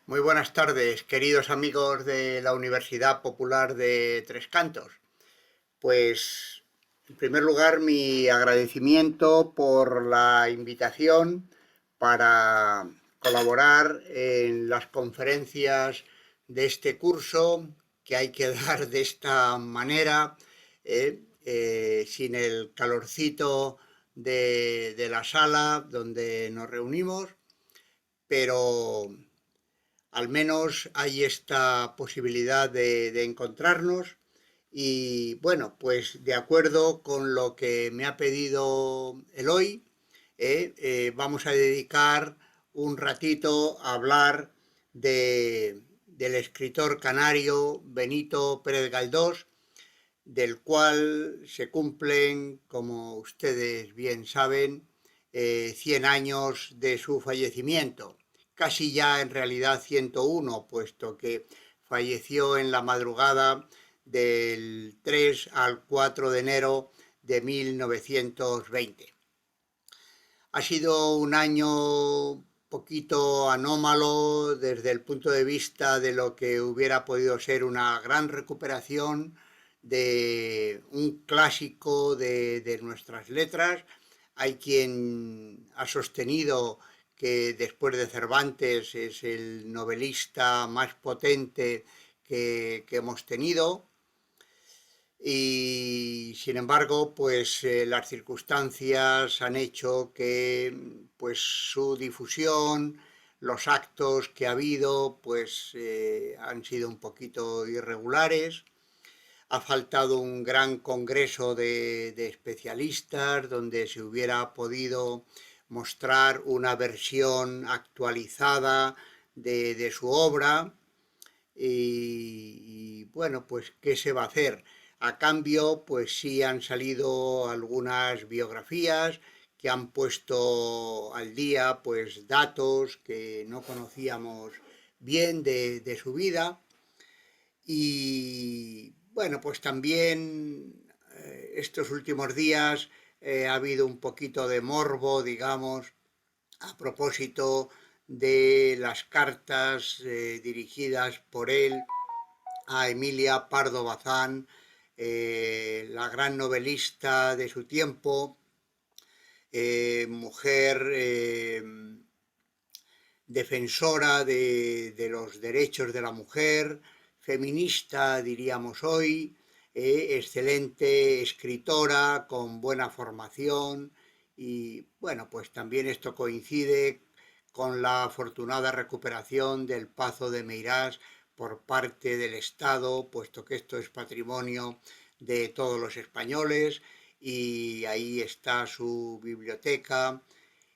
Muy buenas tardes, queridos amigos de la Universidad Popular de Tres Cantos. Pues, en primer lugar, mi agradecimiento por la invitación para colaborar en las conferencias de este curso que hay que dar de esta manera, sin el calorcito de la sala donde nos reunimos, pero al menos hay esta posibilidad de encontrarnos y bueno, pues de acuerdo con lo que me ha pedido Eloy, vamos a dedicar un ratito a hablar del escritor canario Benito Pérez Galdós, del cual se cumplen, como ustedes bien saben, 100 años de su fallecimiento. Casi ya en realidad 101, puesto que falleció en la madrugada del 3 al 4 de enero de 1920. Ha sido un año poquito anómalo desde el punto de vista de lo que hubiera podido ser una gran recuperación de un clásico de nuestras letras. Hay quien ha sostenido que después de Cervantes es el novelista más potente que hemos tenido, y sin embargo, pues las circunstancias han hecho que pues su difusión, los actos que ha habido, pues han sido un poquito irregulares. Ha faltado un gran congreso de especialistas donde se hubiera podido mostrar una versión actualizada de su obra. Y bueno, pues ¿qué se va a hacer? A cambio, pues sí han salido algunas biografías que han puesto al día pues datos que no conocíamos bien de su vida. Y bueno, pues también estos últimos días ha habido un poquito de morbo, digamos, a propósito de las cartas dirigidas por él a Emilia Pardo Bazán, la gran novelista de su tiempo, mujer defensora de los derechos de la mujer, feminista, diríamos hoy, excelente escritora, con buena formación, y bueno, pues también esto coincide con la afortunada recuperación del Pazo de Meirás por parte del Estado, puesto que esto es patrimonio de todos los españoles y ahí está su biblioteca,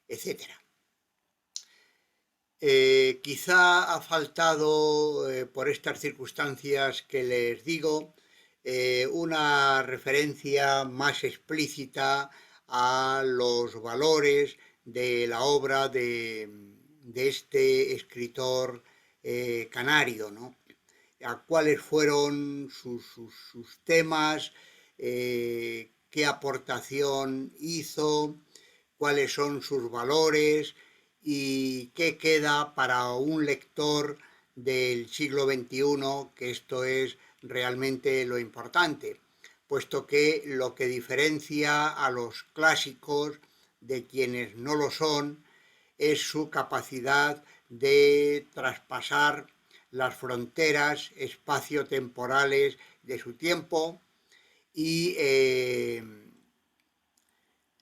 etcétera. Quizá ha faltado, por estas circunstancias que les digo, una referencia más explícita a los valores de la obra de este escritor canario, ¿no? A cuáles fueron sus temas, qué aportación hizo, cuáles son sus valores y qué queda para un lector del siglo XXI, que esto es realmente lo importante, puesto que lo que diferencia a los clásicos de quienes no lo son es su capacidad de traspasar las fronteras espaciotemporales de su tiempo y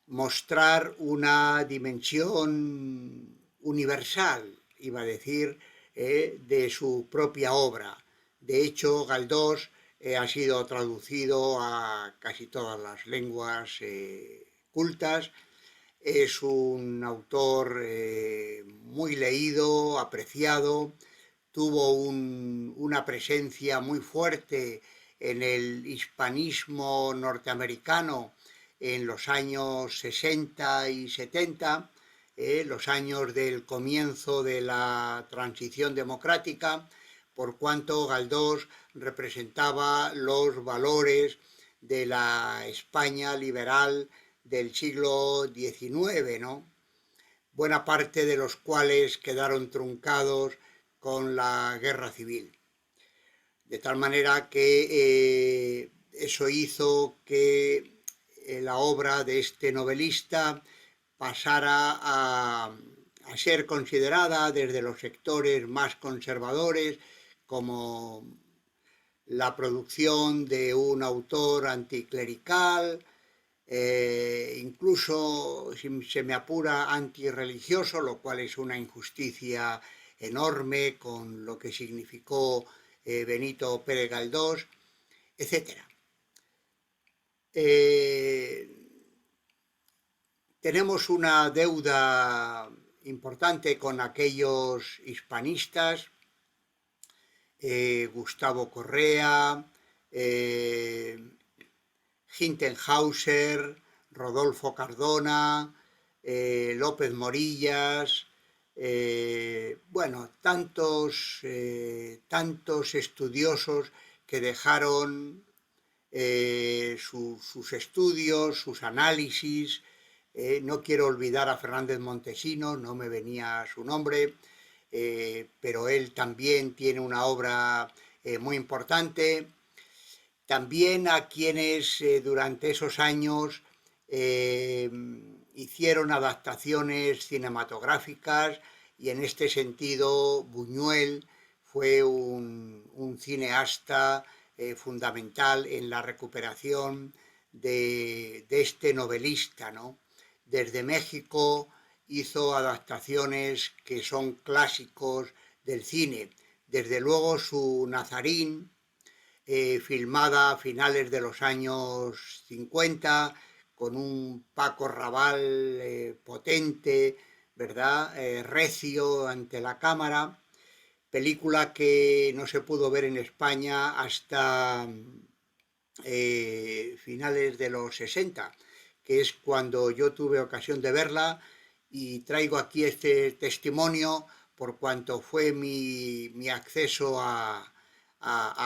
mostrar una dimensión universal, iba a decir, de su propia obra. De hecho, Galdós ha sido traducido a casi todas las lenguas cultas. Es un autor muy leído, apreciado, tuvo una presencia muy fuerte en el hispanismo norteamericano en los años 60 y 70, los años del comienzo de la transición democrática, por cuanto Galdós representaba los valores de la España liberal del siglo XIX, ¿no? Buena parte de los cuales quedaron truncados con la guerra civil. De tal manera que eso hizo que la obra de este novelista pasara a ser considerada desde los sectores más conservadores como la producción de un autor anticlerical, incluso, si se me apura, antirreligioso, lo cual es una injusticia enorme con lo que significó Benito Pérez Galdós, etc. Tenemos una deuda importante con aquellos hispanistas, Gustavo Correa, Hintenhauser, Rodolfo Cardona, López Morillas, bueno, tantos estudiosos que dejaron sus estudios, sus análisis. No quiero olvidar a Fernández Montesinos, no me venía su nombre, pero él también tiene una obra muy importante. También a quienes durante esos años hicieron adaptaciones cinematográficas, y en este sentido Buñuel fue un cineasta fundamental en la recuperación de este novelista, ¿no? Desde México hizo adaptaciones que son clásicos del cine. Desde luego su Nazarín, filmada a finales de los años 50, con un Paco Rabanne potente, ¿verdad? Recio ante la cámara, película que no se pudo ver en España hasta finales de los 60, que es cuando yo tuve ocasión de verla, y traigo aquí este testimonio por cuanto fue mi acceso a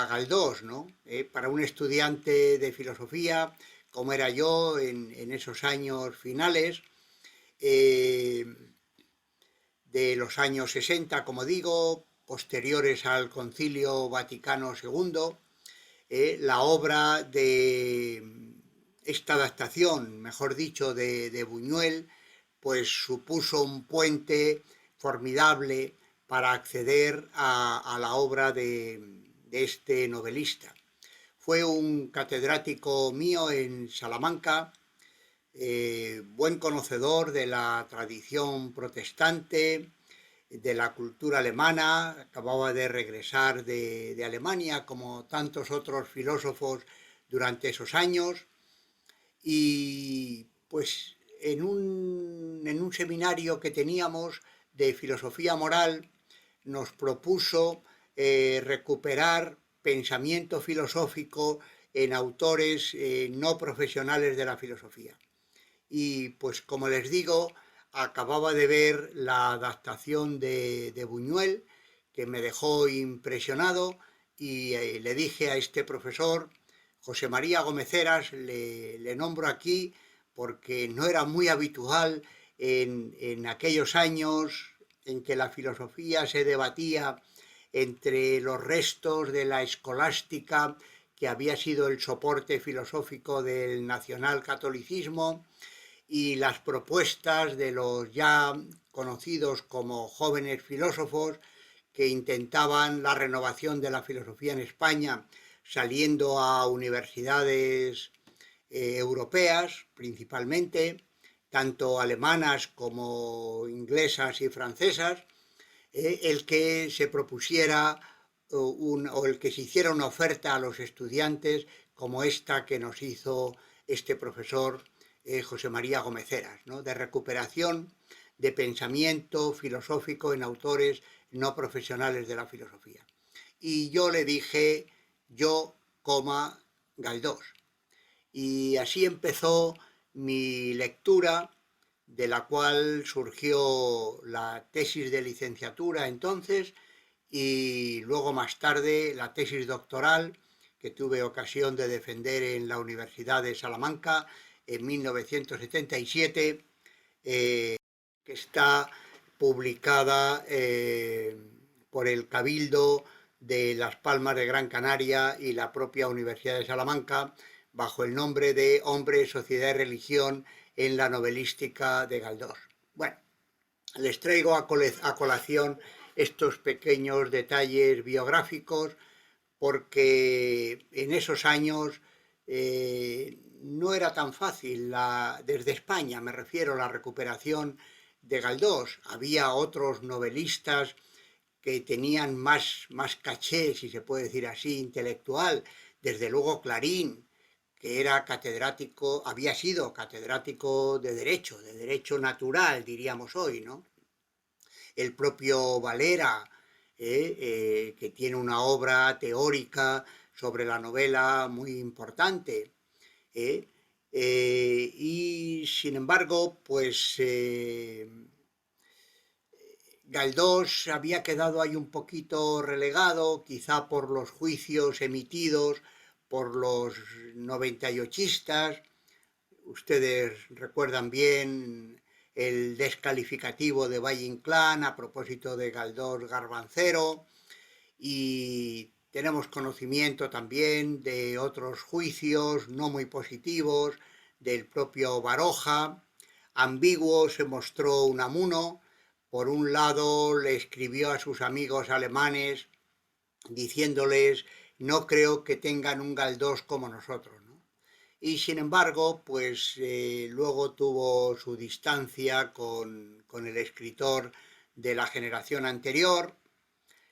Galdós, ¿no? Para un estudiante de filosofía, como era yo en esos años finales, de los años 60, como digo, posteriores al Concilio Vaticano II, la obra de esta adaptación, mejor dicho, de Buñuel, pues supuso un puente formidable para acceder a la obra de este novelista. Fue un catedrático mío en Salamanca, buen conocedor de la tradición protestante, de la cultura alemana, acababa de regresar de Alemania, como tantos otros filósofos durante esos años, y pues en un seminario que teníamos de filosofía moral nos propuso recuperar pensamiento filosófico en autores no profesionales de la filosofía. Y pues como les digo, acababa de ver la adaptación de Buñuel, que me dejó impresionado, y le dije a este profesor, José María Gómez Heras, le nombro aquí porque no era muy habitual en aquellos años en que la filosofía se debatía entre los restos de la escolástica, que había sido el soporte filosófico del nacionalcatolicismo, y las propuestas de los ya conocidos como jóvenes filósofos que intentaban la renovación de la filosofía en España, saliendo a universidades europeas principalmente, tanto alemanas como inglesas y francesas, el que se propusiera o el que se hiciera una oferta a los estudiantes como esta que nos hizo este profesor José María Gómez Heras, ¿no? De recuperación de pensamiento filosófico en autores no profesionales de la filosofía. Y yo le dije, yo, Galdós. Y así empezó mi lectura, de la cual surgió la tesis de licenciatura entonces, y luego más tarde la tesis doctoral, que tuve ocasión de defender en la Universidad de Salamanca en 1977, que está publicada por el Cabildo de Las Palmas de Gran Canaria y la propia Universidad de Salamanca, bajo el nombre de Hombre, Sociedad y Religión en la novelística de Galdós. Bueno, les traigo a colación estos pequeños detalles biográficos porque en esos años no era tan fácil, desde España me refiero, la recuperación de Galdós. Había otros novelistas que tenían más caché, si se puede decir así, intelectual. Desde luego Clarín, que era catedrático, había sido catedrático de derecho natural, diríamos hoy, ¿no? El propio Valera, que tiene una obra teórica sobre la novela muy importante. Y sin embargo, pues Galdós había quedado ahí un poquito relegado, quizá por los juicios emitidos por los 98istas. Ustedes recuerdan bien el descalificativo de Valle Inclán a propósito de Galdós Garbancero, y tenemos conocimiento también de otros juicios no muy positivos del propio Baroja. Ambiguo se mostró Unamuno. Por un lado le escribió a sus amigos alemanes diciéndoles: no creo que tengan un Galdós como nosotros, ¿no? Y sin embargo, pues luego tuvo su distancia con el escritor de la generación anterior,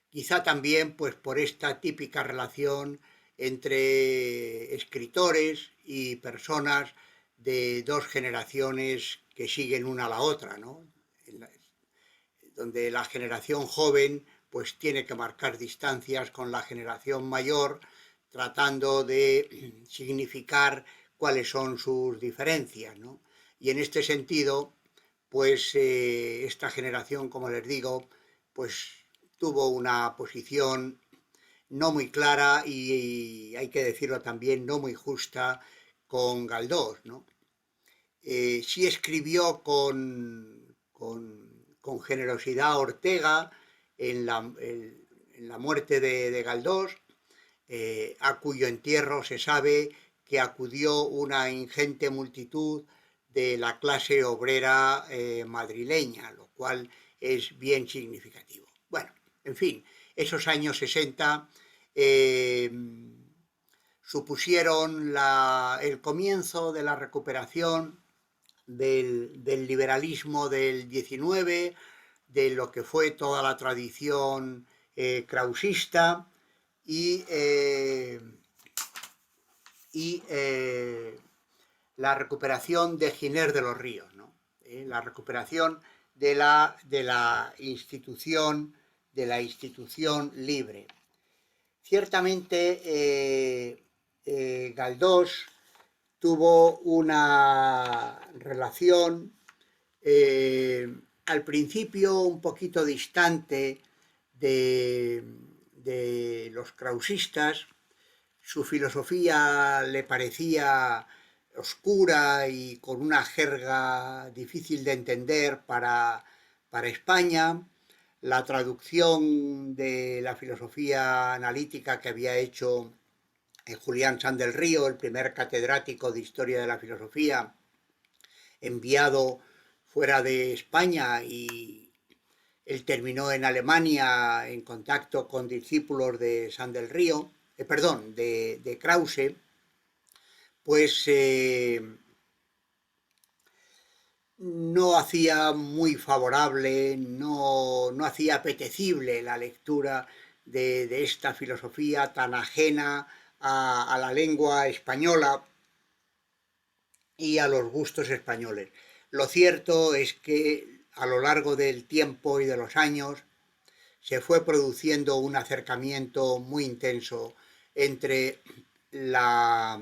quizá también pues por esta típica relación entre escritores y personas de dos generaciones que siguen una a la otra, ¿no? Donde la generación joven pues tiene que marcar distancias con la generación mayor, tratando de significar cuáles son sus diferencias, ¿no? Y en este sentido, pues esta generación, como les digo, pues tuvo una posición no muy clara y hay que decirlo también, no muy justa con Galdós, ¿no? Sí escribió con generosidad Ortega en la muerte de Galdós, a cuyo entierro se sabe que acudió una ingente multitud de la clase obrera madrileña, lo cual es bien significativo. Bueno, en fin, esos años 60 supusieron el comienzo de la recuperación del liberalismo del 19, de lo que fue toda la tradición krausista y la recuperación de Giner de los Ríos, ¿no? La recuperación de la institución libre. Ciertamente Galdós tuvo una relación al principio un poquito distante de los krausistas. Su filosofía le parecía oscura y con una jerga difícil de entender para España. La traducción de la filosofía analítica que había hecho Julián San del Río, el primer catedrático de Historia de la Filosofía, enviado fuera de España, y él terminó en Alemania en contacto con discípulos de San del Río, de Krause, pues no hacía muy favorable, no hacía apetecible la lectura de esta filosofía tan ajena a la lengua española y a los gustos españoles. Lo cierto es que a lo largo del tiempo y de los años se fue produciendo un acercamiento muy intenso entre las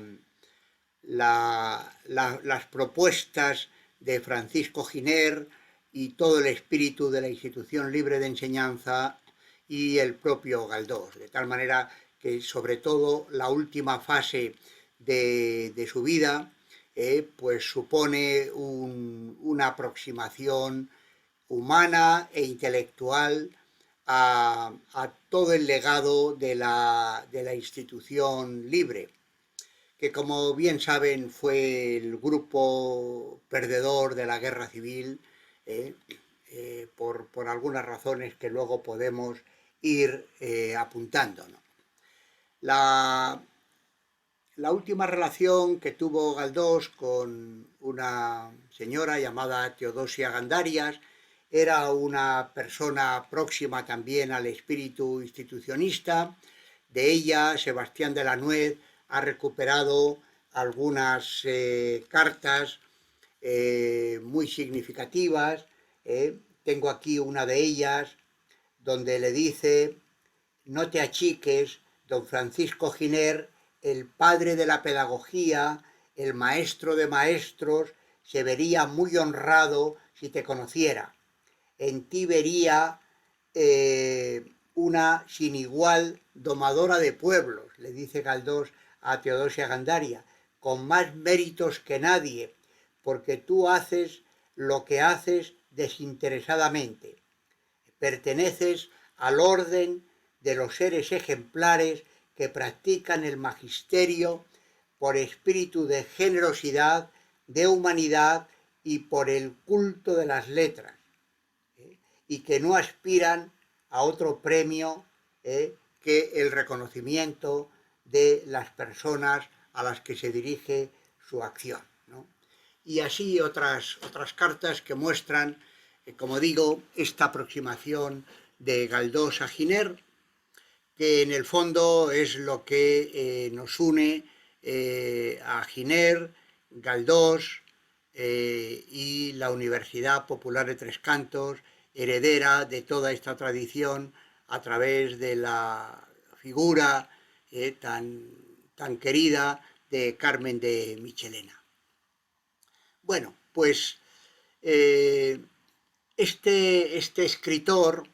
propuestas de Francisco Giner y todo el espíritu de la institución libre de enseñanza y el propio Galdós, de tal manera que sobre todo la última fase de su vida pues supone una aproximación humana e intelectual a todo el legado de la institución libre, que como bien saben fue el grupo perdedor de la guerra civil, eh, por algunas razones que luego podemos ir apuntando, ¿no? La, la última relación que tuvo Galdós con una señora llamada Teodosia Gandarias era una persona próxima también al espíritu institucionista. De ella, Sebastián de la Nuez ha recuperado algunas cartas muy significativas. Tengo aquí una de ellas donde le dice: no te achiques, don Francisco Giner, el padre de la pedagogía, el maestro de maestros, se vería muy honrado si te conociera. En ti vería una sin igual domadora de pueblos, le dice Galdós a Teodosia Gandaria, con más méritos que nadie, porque tú haces lo que haces desinteresadamente. Perteneces al orden de los seres ejemplares que practican el magisterio por espíritu de generosidad, de humanidad y por el culto de las letras, y que no aspiran a otro premio que el reconocimiento de las personas a las que se dirige su acción, ¿no? Y así otras cartas que muestran, como digo, esta aproximación de Galdós a Giner, que en el fondo es lo que nos une a Giner, Galdós y la Universidad Popular de Tres Cantos, heredera de toda esta tradición a través de la figura tan querida de Carmen de Michelena. Bueno, pues este escritor,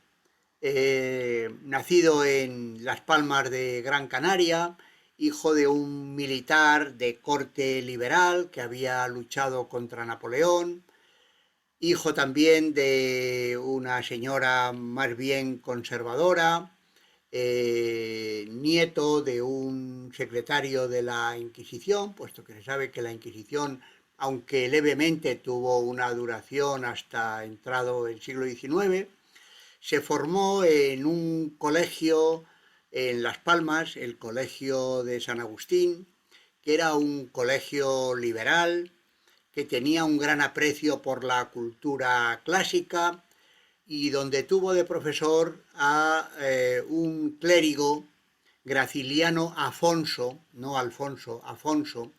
nacido en Las Palmas de Gran Canaria, hijo de un militar de corte liberal que había luchado contra Napoleón, hijo también de una señora más bien conservadora, nieto de un secretario de la Inquisición, puesto que se sabe que la Inquisición, aunque levemente, tuvo una duración hasta entrado el siglo XIX. Se formó en un colegio en Las Palmas, el Colegio de San Agustín, que era un colegio liberal, que tenía un gran aprecio por la cultura clásica y donde tuvo de profesor a un clérigo, Graciliano Afonso, no Alfonso, Afonso,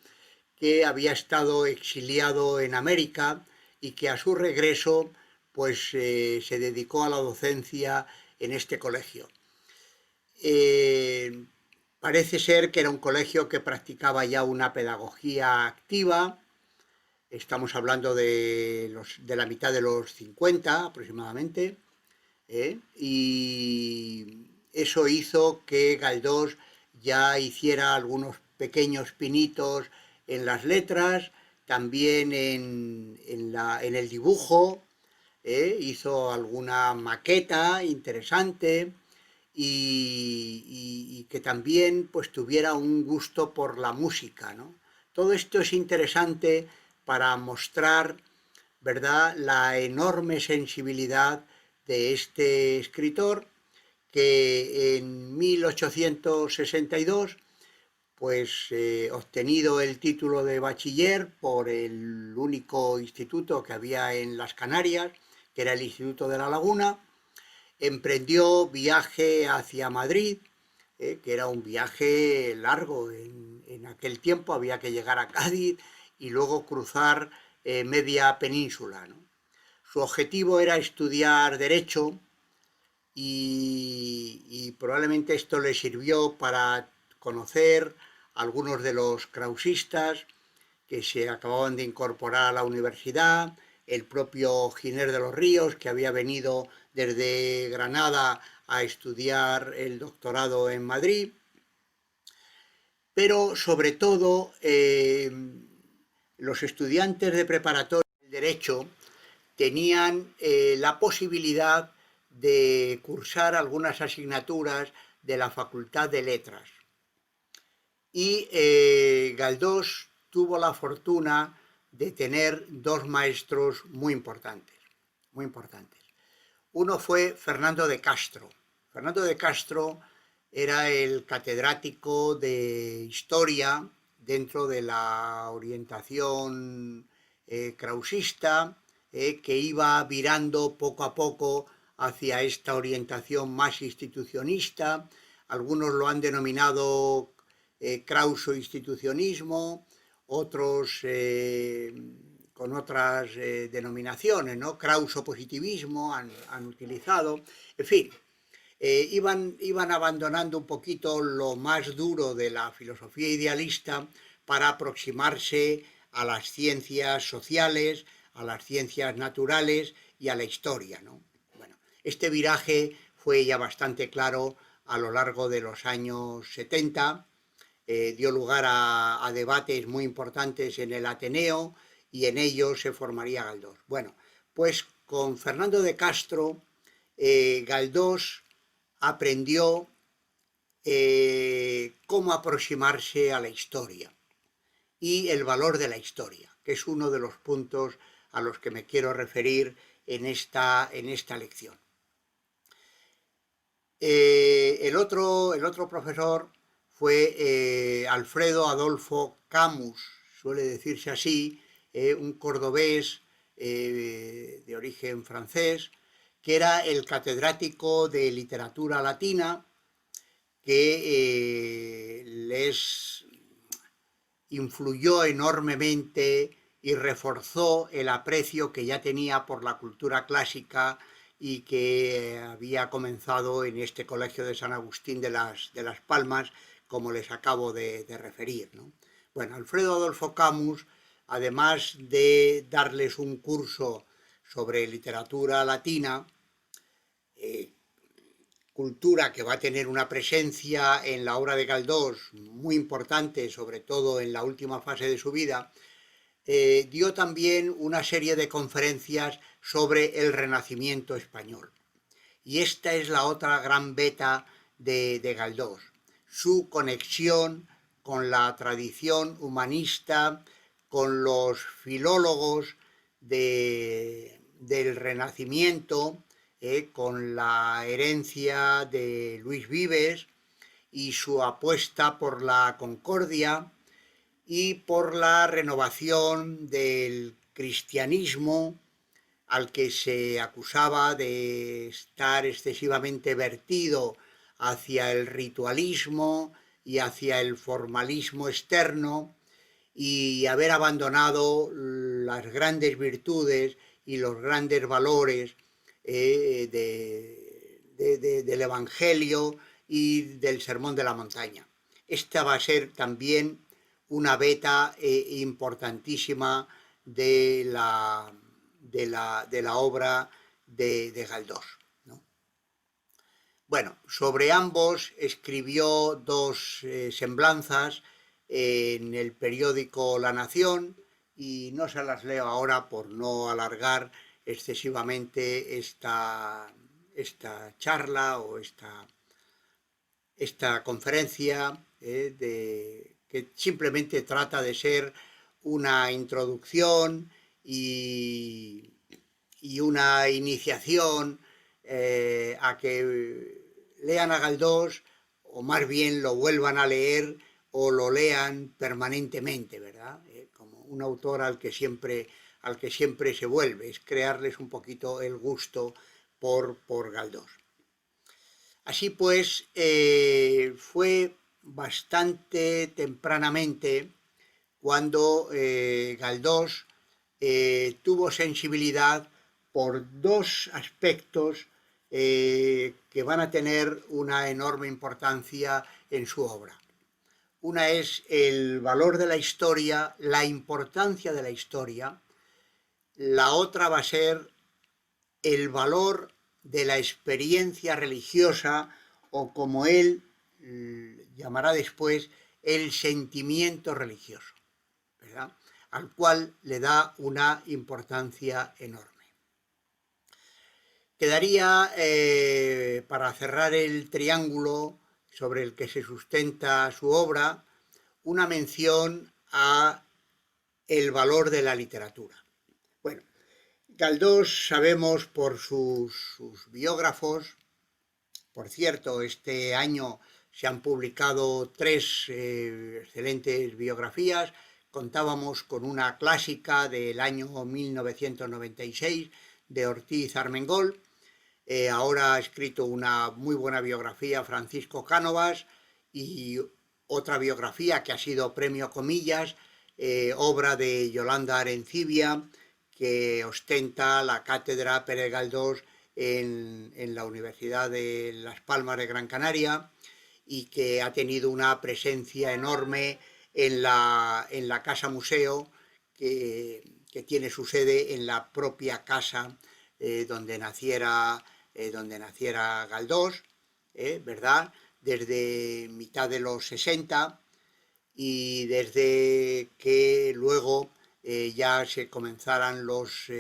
que había estado exiliado en América y que a su regreso pues se dedicó a la docencia en este colegio. Parece ser que era un colegio que practicaba ya una pedagogía activa. Estamos hablando de la mitad de los 50 aproximadamente, y eso hizo que Galdós ya hiciera algunos pequeños pinitos en las letras, también en el dibujo, hizo alguna maqueta interesante y que también pues tuviera un gusto por la música, ¿no? Todo esto es interesante para mostrar, ¿verdad?, la enorme sensibilidad de este escritor, que en 1862, pues obtenido el título de bachiller por el único instituto que había en las Canarias, que era el Instituto de la Laguna, emprendió viaje hacia Madrid, que era un viaje largo. En aquel tiempo había que llegar a Cádiz y luego cruzar media península, ¿no? Su objetivo era estudiar Derecho y probablemente esto le sirvió para conocer a algunos de los krausistas que se acababan de incorporar a la universidad, el propio Giner de los Ríos, que había venido desde Granada a estudiar el doctorado en Madrid, pero sobre todo los estudiantes de preparatoria del Derecho tenían la posibilidad de cursar algunas asignaturas de la Facultad de Letras. Y Galdós tuvo la fortuna de tener dos maestros muy importantes, muy importantes. Uno fue Fernando de Castro. Fernando de Castro era el catedrático de historia dentro de la orientación krausista, que iba virando poco a poco hacia esta orientación más institucionista. Algunos lo han denominado krauso-institucionismo, otros con otras denominaciones, ¿no? Krauso-positivismo han utilizado, en fin. Iban abandonando un poquito lo más duro de la filosofía idealista para aproximarse a las ciencias sociales, a las ciencias naturales y a la historia, ¿no? Bueno, este viraje fue ya bastante claro a lo largo de los años 70, dio lugar a debates muy importantes en el Ateneo y en ellos se formaría Galdós. Bueno, pues con Fernando de Castro, Galdós aprendió cómo aproximarse a la historia y el valor de la historia, que es uno de los puntos a los que me quiero referir en esta lección. El otro profesor fue Alfredo Adolfo Camus, suele decirse así, un cordobés de origen francés, que era el catedrático de literatura latina, que les influyó enormemente y reforzó el aprecio que ya tenía por la cultura clásica y que había comenzado en este colegio de San Agustín de las Palmas, como les acabo de referir, ¿no? Bueno, Alfredo Adolfo Camus, además de darles un curso sobre literatura latina, cultura que va a tener una presencia en la obra de Galdós muy importante, sobre todo en la última fase de su vida, dio también una serie de conferencias sobre el Renacimiento español. Y esta es la otra gran beta de Galdós, su conexión con la tradición humanista, con los filólogos del Renacimiento, con la herencia de Luis Vives y su apuesta por la concordia y por la renovación del cristianismo, al que se acusaba de estar excesivamente vertido hacia el ritualismo y hacia el formalismo externo, y haber abandonado las grandes virtudes y los grandes valores del Evangelio y del Sermón de la Montaña. Esta va a ser también una beta importantísima de la obra de Galdós, ¿no? Bueno, sobre ambos escribió dos semblanzas en el periódico La Nación, y no se las leo ahora por no alargar excesivamente esta charla o esta conferencia, que simplemente trata de ser una introducción y una iniciación a que lean a Galdós, o más bien lo vuelvan a leer o lo lean permanentemente, ¿verdad? Como un autor al que siempre se vuelve, es crearles un poquito el gusto por Galdós. Así pues, fue bastante tempranamente cuando Galdós tuvo sensibilidad por dos aspectos que van a tener una enorme importancia en su obra. Una es el valor de la historia, la importancia de la historia. La otra va a ser el valor de la experiencia religiosa, o como él llamará después, el sentimiento religioso, ¿verdad?, al cual le da una importancia enorme. Quedaría, para cerrar el triángulo sobre el que se sustenta su obra, una mención a el valor de la literatura. Bueno, Galdós sabemos por sus biógrafos. Por cierto, este año se han publicado 3 excelentes biografías. Contábamos con una clásica del año 1996 de Ortiz Armengol. Ahora ha escrito una muy buena biografía Francisco Cánovas, y otra biografía que ha sido premio comillas, obra de Yolanda Arencibia, que ostenta la cátedra Pérez Galdós en la Universidad de Las Palmas de Gran Canaria, y que ha tenido una presencia enorme en la Casa Museo, que tiene su sede en la propia casa donde naciera Galdós, ¿verdad? Desde mitad de los 60, y desde que luego ya se comenzaran los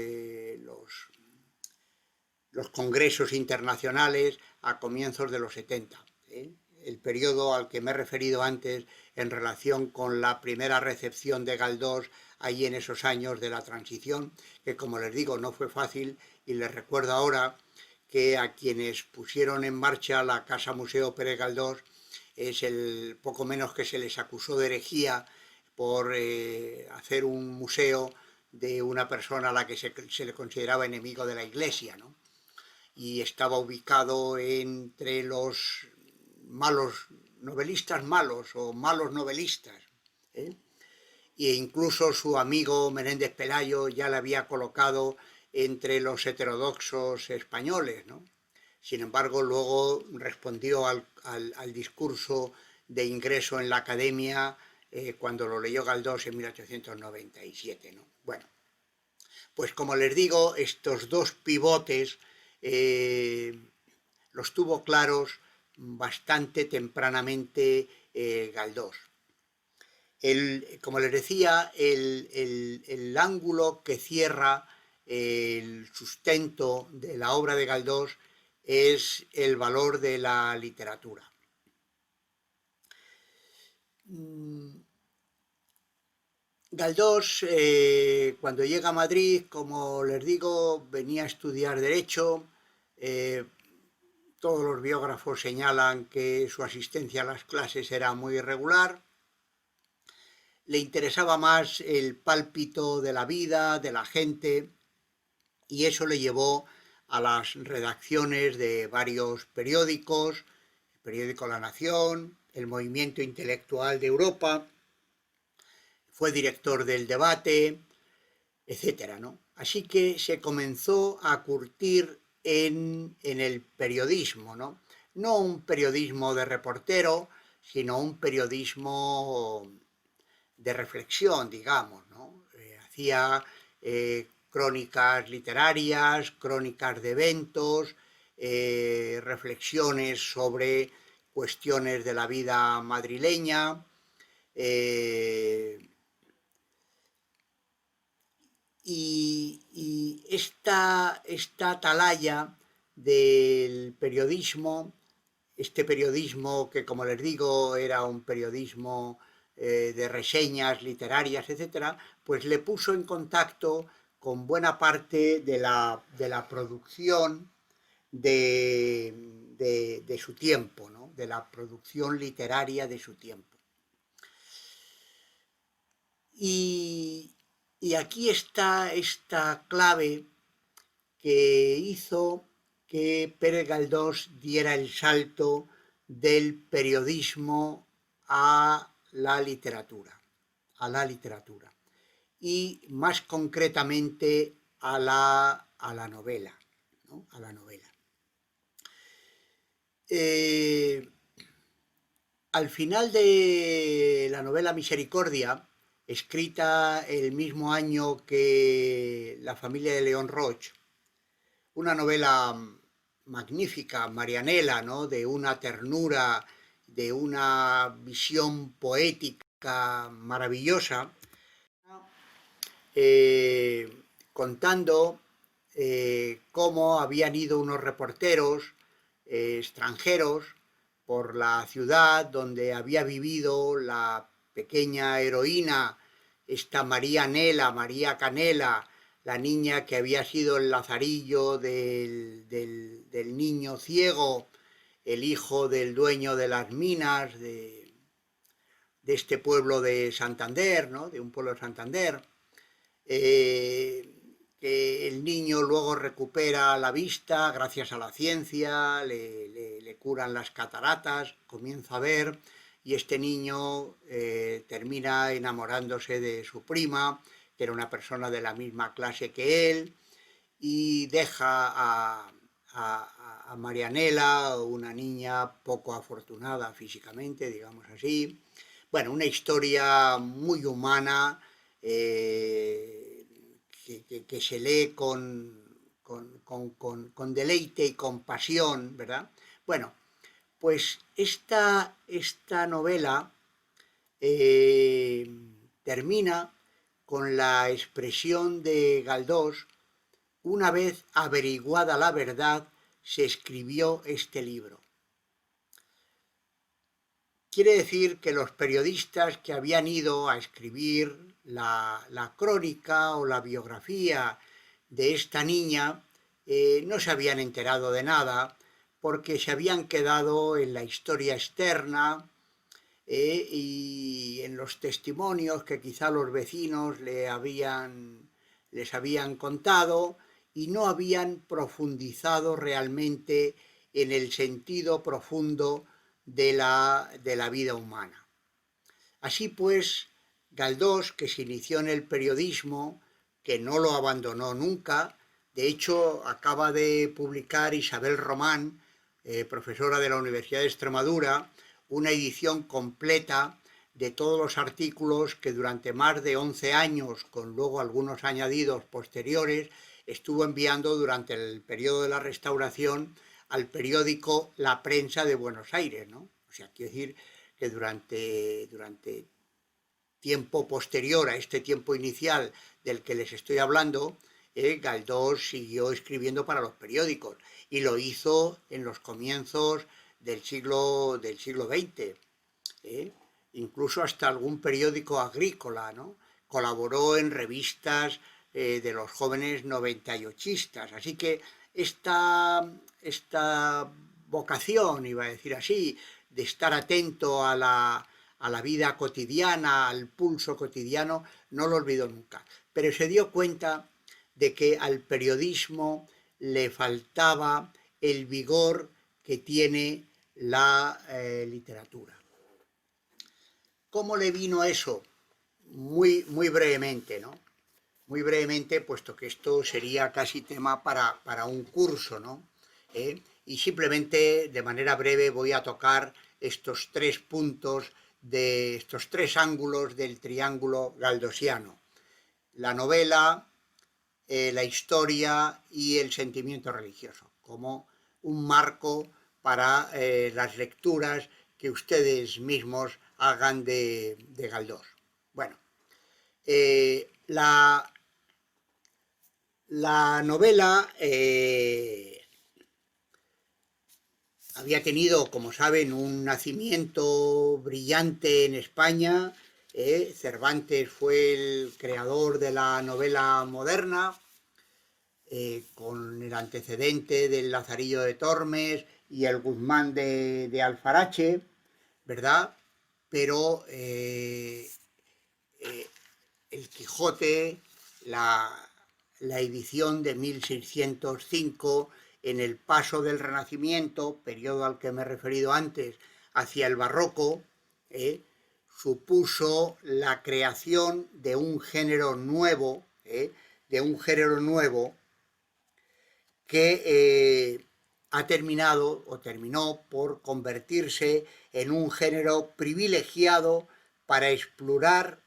congresos internacionales a comienzos de los 70. El periodo al que me he referido antes en relación con la primera recepción de Galdós allí en esos años de la transición, que como les digo no fue fácil, y les recuerdo ahora que a quienes pusieron en marcha la Casa Museo Pérez Galdós es el poco menos que se les acusó de herejía por hacer un museo de una persona a la que se le consideraba enemigo de la Iglesia, ¿no? Y estaba ubicado entre los malos novelistas malos o malos novelistas, ¿eh? E incluso su amigo Menéndez Pelayo ya le había colocado entre los heterodoxos españoles, ¿no? Sin embargo, luego respondió al discurso de ingreso en la academia cuando lo leyó Galdós en 1897, ¿no? Bueno, pues como les digo, estos dos pivotes los tuvo claros bastante tempranamente Galdós. Como les decía, el ángulo que cierra el sustento de la obra de Galdós es el valor de la literatura. Galdós, cuando llega a Madrid, como les digo, venía a estudiar Derecho. Todos los biógrafos señalan que su asistencia a las clases era muy irregular. Le interesaba más el pálpito de la vida, de la gente, y eso le llevó a las redacciones de varios periódicos, el periódico La Nación, el Movimiento Intelectual de Europa, fue director del Debate, etcétera, ¿no? Así que se comenzó a curtir en el periodismo, ¿no? No un periodismo de reportero, sino un periodismo de reflexión, digamos, ¿no? Hacía crónicas literarias, crónicas de eventos, reflexiones sobre cuestiones de la vida madrileña, y esta atalaya del periodismo, este periodismo que, como les digo, era un periodismo de reseñas literarias, etcétera, pues le puso en contacto con buena parte de la producción de su tiempo, ¿no? De la producción literaria de su tiempo. Y aquí está esta clave que hizo que Pérez Galdós diera el salto del periodismo a la literatura, y más concretamente a la novela, ¿no? A la novela. Al final de la novela Misericordia, escrita el mismo año que La familia de León Roch, una novela magnífica, marianela, ¿no? De una ternura, de una visión poética maravillosa, contando cómo habían ido unos reporteros extranjeros por la ciudad donde había vivido la pequeña heroína, esta María Canela, la niña que había sido el lazarillo del niño ciego, el hijo del dueño de las minas de este pueblo de Santander, ¿no? De un pueblo de Santander, que el niño luego recupera la vista gracias a la ciencia, le curan las cataratas, comienza a ver, y este niño termina enamorándose de su prima, que era una persona de la misma clase que él, y deja a Marianela, una niña poco afortunada físicamente, digamos así. Bueno, una historia muy humana, que se lee con deleite y con pasión, ¿verdad? Bueno, pues esta novela eh, termina con la expresión de Galdós: una vez averiguada la verdad, se escribió este libro. Quiere decir que los periodistas que habían ido a escribir la crónica o la biografía de esta niña no se habían enterado de nada, porque se habían quedado en la historia externa y en los testimonios que quizá los vecinos les habían contado, y no habían profundizado realmente en el sentido profundo de la vida humana. Así pues, Galdós, que se inició en el periodismo, que no lo abandonó nunca, de hecho acaba de publicar Isabel Román, profesora de la Universidad de Extremadura, una edición completa de todos los artículos que durante más de 11 años, con luego algunos añadidos posteriores, estuvo enviando durante el periodo de la Restauración al periódico La Prensa de Buenos Aires, ¿no? O sea, quiero decir que durante tiempo posterior a este tiempo inicial del que les estoy hablando, Galdós siguió escribiendo para los periódicos, y lo hizo en los comienzos del siglo XX, ¿eh? Incluso hasta algún periódico agrícola, ¿no? Colaboró en revistas de los jóvenes 98istas. Así que esta vocación, iba a decir así, de estar atento a la vida cotidiana, al pulso cotidiano, no lo olvidó nunca. Pero se dio cuenta de que al periodismo le faltaba el vigor que tiene la literatura. ¿Cómo le vino eso? Muy brevemente, ¿no? Muy brevemente, puesto que esto sería casi tema para un curso, ¿no? Y simplemente, de manera breve, voy a tocar estos 3 puntos, de estos 3 ángulos del triángulo galdosiano: la novela, la historia y el sentimiento religioso, como un marco para las lecturas que ustedes mismos hagan de Galdós. Bueno, la novela había tenido, como saben, un nacimiento brillante en España. Cervantes fue el creador de la novela moderna, con el antecedente del Lazarillo de Tormes y el Guzmán de Alfarache, ¿verdad? Pero el Quijote, la edición de 1605, en el paso del Renacimiento, periodo al que me he referido antes, hacia el Barroco, supuso la creación de un género nuevo, que ha terminado o terminó por convertirse en un género privilegiado para explorar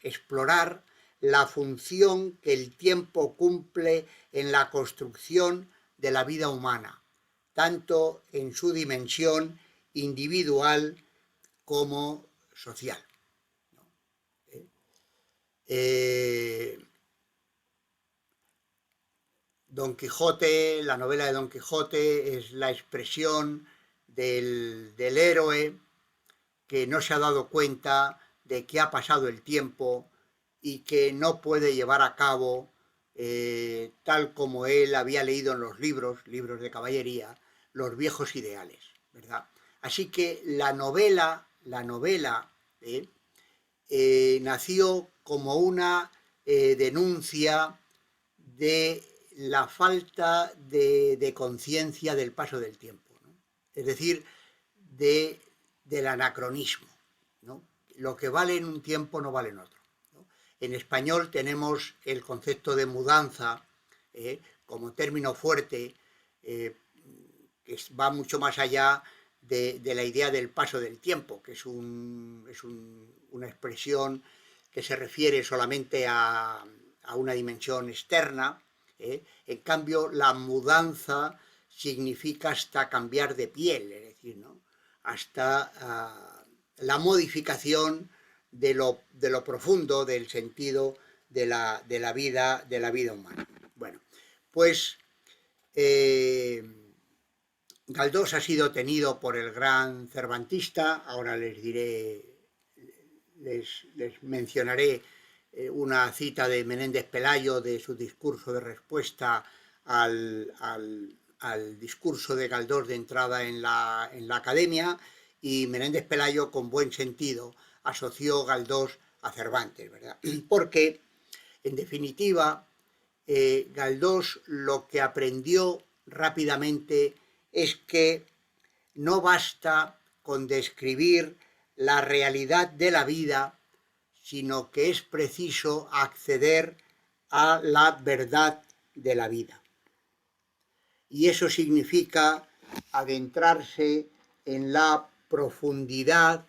la función que el tiempo cumple en la construcción de la vida humana, tanto en su dimensión individual como social. Eh, Don Quijote, la novela de Don Quijote es la expresión del héroe que no se ha dado cuenta de que ha pasado el tiempo y que no puede llevar a cabo, tal como él había leído en los libros de caballería, los viejos ideales, ¿verdad? Así que la novela nació como una denuncia de la falta de conciencia del paso del tiempo, ¿no? Es decir, de, del anacronismo, ¿no? Lo que vale en un tiempo no vale en otro, ¿no? En español tenemos el concepto de mudanza como término fuerte, que va mucho más allá de la idea del paso del tiempo, que es una expresión que se refiere solamente a una dimensión externa. En cambio, la mudanza significa hasta cambiar de piel, es decir, ¿no? Hasta la modificación de lo profundo del sentido de la vida humana. Bueno, pues Galdós ha sido tenido por el gran cervantista, ahora les mencionaré una cita de Menéndez Pelayo de su discurso de respuesta al discurso de Galdós de entrada en la academia, y Menéndez Pelayo, con buen sentido, asoció Galdós a Cervantes, ¿verdad? Porque, en definitiva, Galdós lo que aprendió rápidamente es que no basta con describir la realidad de la vida, sino que es preciso acceder a la verdad de la vida. Y eso significa adentrarse en la profundidad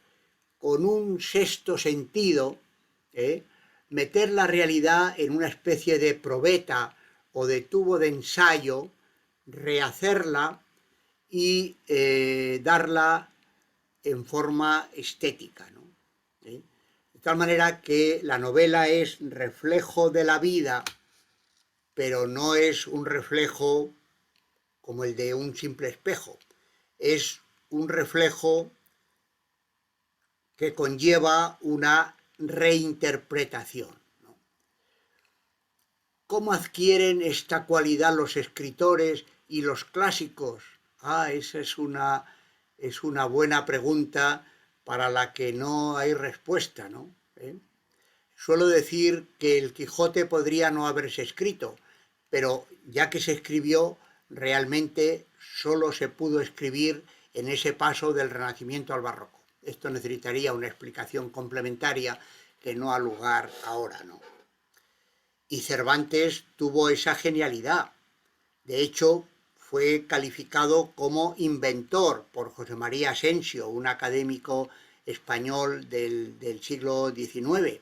con un sexto sentido, meter la realidad en una especie de probeta o de tubo de ensayo, rehacerla y darla en forma estética, ¿no? De tal manera que la novela es reflejo de la vida, pero no es un reflejo como el de un simple espejo. Es un reflejo que conlleva una reinterpretación, ¿no? ¿Cómo adquieren esta cualidad los escritores y los clásicos? Esa es una buena pregunta para la que no hay respuesta, ¿no? Suelo decir que el Quijote podría no haberse escrito, pero ya que se escribió, realmente solo se pudo escribir en ese paso del Renacimiento al Barroco. Esto necesitaría una explicación complementaria que no ha lugar ahora, ¿no? Y Cervantes tuvo esa genialidad. De hecho, fue calificado como inventor por José María Asensio, un académico español del siglo XIX.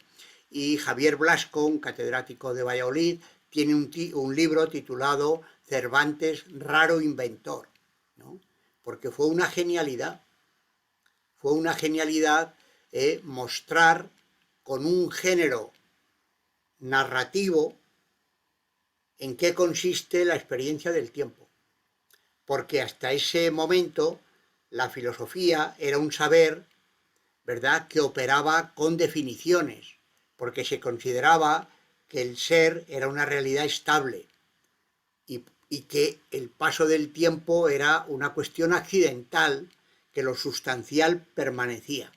Y Javier Blasco, un catedrático de Valladolid, tiene un libro titulado Cervantes, raro inventor, ¿no? Porque fue una genialidad. Fue una genialidad mostrar con un género narrativo en qué consiste la experiencia del tiempo. Porque hasta ese momento la filosofía era un saber, ¿verdad?, que operaba con definiciones, porque se consideraba que el ser era una realidad estable y que el paso del tiempo era una cuestión accidental, que lo sustancial permanecía.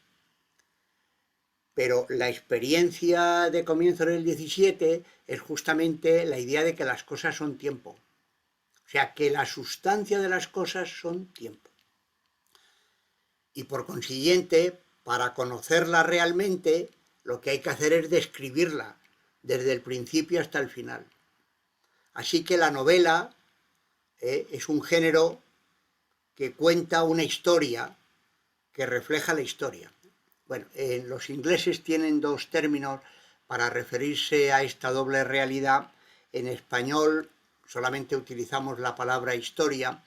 Pero la experiencia de comienzo del 17 es justamente la idea de que las cosas son tiempo. O sea, que la sustancia de las cosas son tiempo. Y por consiguiente, para conocerla realmente, lo que hay que hacer es describirla desde el principio hasta el final. Así que la novela es un género que cuenta una historia que refleja la historia. Bueno, los ingleses tienen dos términos para referirse a esta doble realidad. En español solamente utilizamos la palabra historia.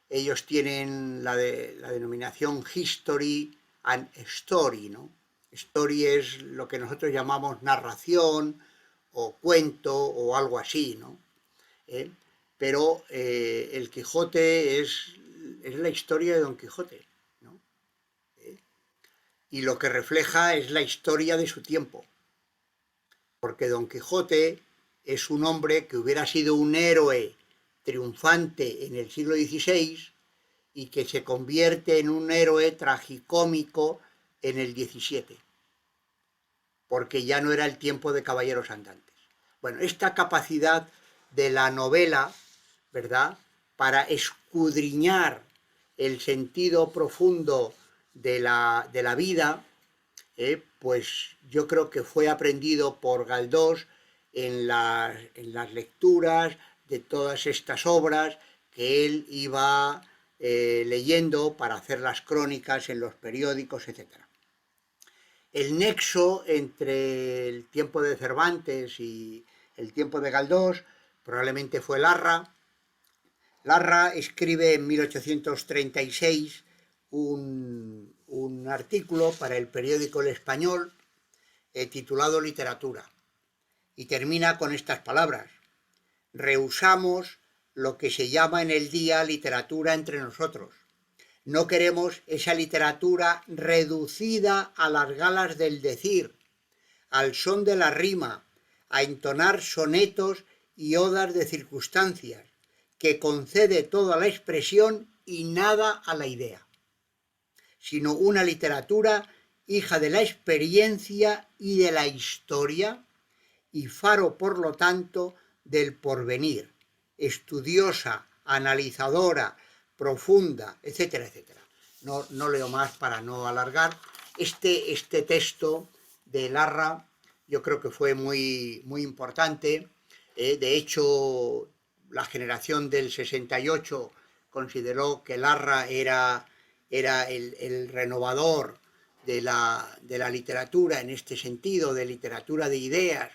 Ellos tienen la denominación history and story, ¿no? Story es lo que nosotros llamamos narración o cuento o algo así, ¿no? pero el Quijote es la historia de Don Quijote, ¿no? Y lo que refleja es la historia de su tiempo, porque Don Quijote es un hombre que hubiera sido un héroe triunfante en el siglo XVI y que se convierte en un héroe tragicómico en el XVII, porque ya no era el tiempo de caballeros andantes. Bueno, esta capacidad de la novela, ¿verdad?, para escudriñar el sentido profundo de la vida, pues yo creo que fue aprendido por Galdós en las lecturas de todas estas obras que él iba leyendo para hacer las crónicas en los periódicos, etc. El nexo entre el tiempo de Cervantes y el tiempo de Galdós probablemente fue Larra. Larra escribe en 1836 un artículo para el periódico El Español titulado Literatura y termina con estas palabras: rehusamos lo que se llama en el día literatura entre nosotros. No queremos esa literatura reducida a las galas del decir, al son de la rima, a entonar sonetos y odas de circunstancias, que concede toda la expresión y nada a la idea, sino una literatura hija de la experiencia y de la historia, y faro, por lo tanto, del porvenir, estudiosa, analizadora, profunda, etcétera, etcétera. No leo más para no alargar. Este texto de Larra yo creo que fue muy, muy importante. De hecho, la generación del 68 consideró que Larra era el renovador de la literatura en este sentido, de literatura de ideas,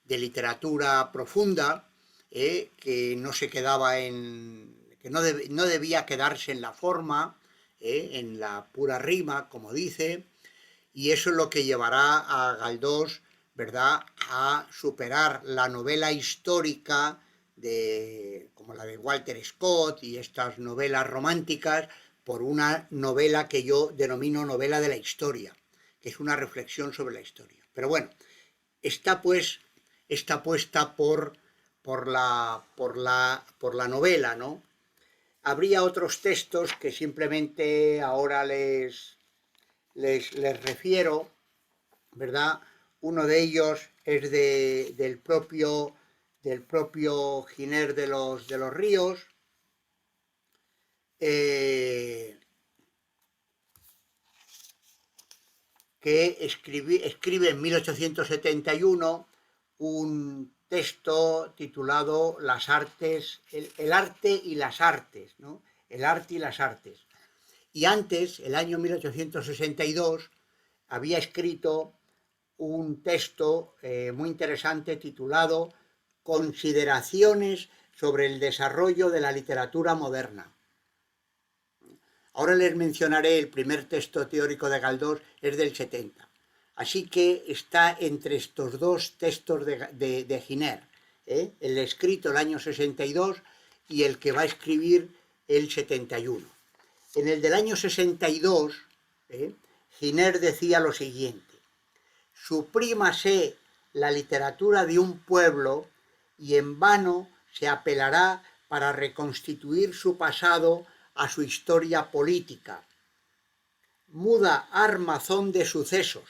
de literatura profunda, que no se quedaba que no debía quedarse en la forma, en la pura rima, como dice, y eso es lo que llevará a Galdós, ¿verdad?, a superar la novela histórica como la de Walter Scott y estas novelas románticas por una novela que yo denomino novela de la historia, que es una reflexión sobre la historia. Pero bueno, está puesta por la novela, ¿no? Habría otros textos que simplemente ahora les refiero, ¿verdad? Uno de ellos es del propio Giner de los Ríos, que escribe en 1871 un texto titulado Las artes, el arte y las artes, ¿no? El arte y las artes. Y antes, el año 1862, había escrito un texto muy interesante titulado Consideraciones sobre el desarrollo de la literatura moderna. Ahora les mencionaré el primer texto teórico de Galdós, es del 70. Así que está entre estos dos textos de Giner, el escrito el año 62 y el que va a escribir el 71. En el del año 62, Giner decía lo siguiente: suprímase la literatura de un pueblo y en vano se apelará para reconstituir su pasado a su historia política. Muda armazón de sucesos,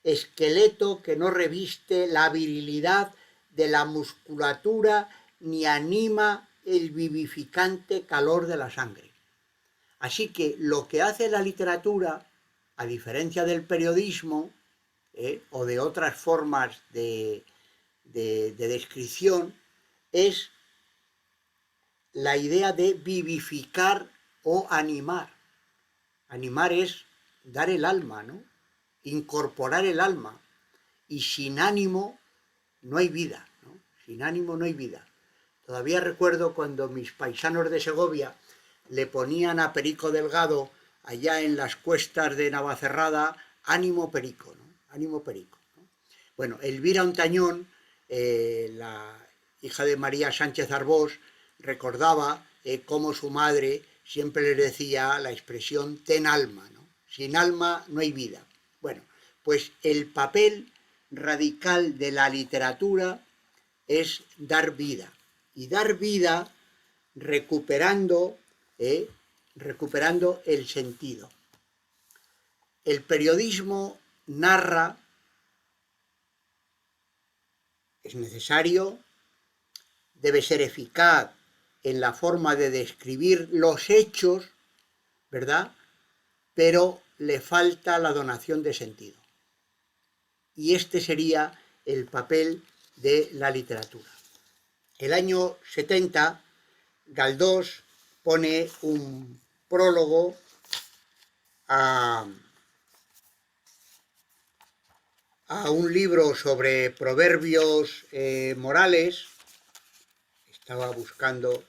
esqueleto que no reviste la virilidad de la musculatura ni anima el vivificante calor de la sangre. Así que lo que hace la literatura, a diferencia del periodismo o de otras formas de descripción, es la idea de vivificar o animar. Animar es dar el alma, ¿no? Incorporar el alma. Y sin ánimo no hay vida, ¿no? Sin ánimo no hay vida. Todavía recuerdo cuando mis paisanos de Segovia le ponían a Perico Delgado, allá en las cuestas de Navacerrada, ánimo Perico, ¿no? Ánimo Perico, ¿no? Bueno, Elvira Ontañón, hija de María Sánchez Arbós, recordaba cómo su madre siempre les decía la expresión ten alma, ¿no? Sin alma no hay vida. Bueno, pues el papel radical de la literatura es dar vida. Y dar vida recuperando, recuperando el sentido. El periodismo narra, es necesario, debe ser eficaz en la forma de describir los hechos, ¿verdad? Pero le falta la donación de sentido. Y este sería el papel de la literatura. El año 70, Galdós pone un prólogo a un libro sobre proverbios morales. Estaba buscando,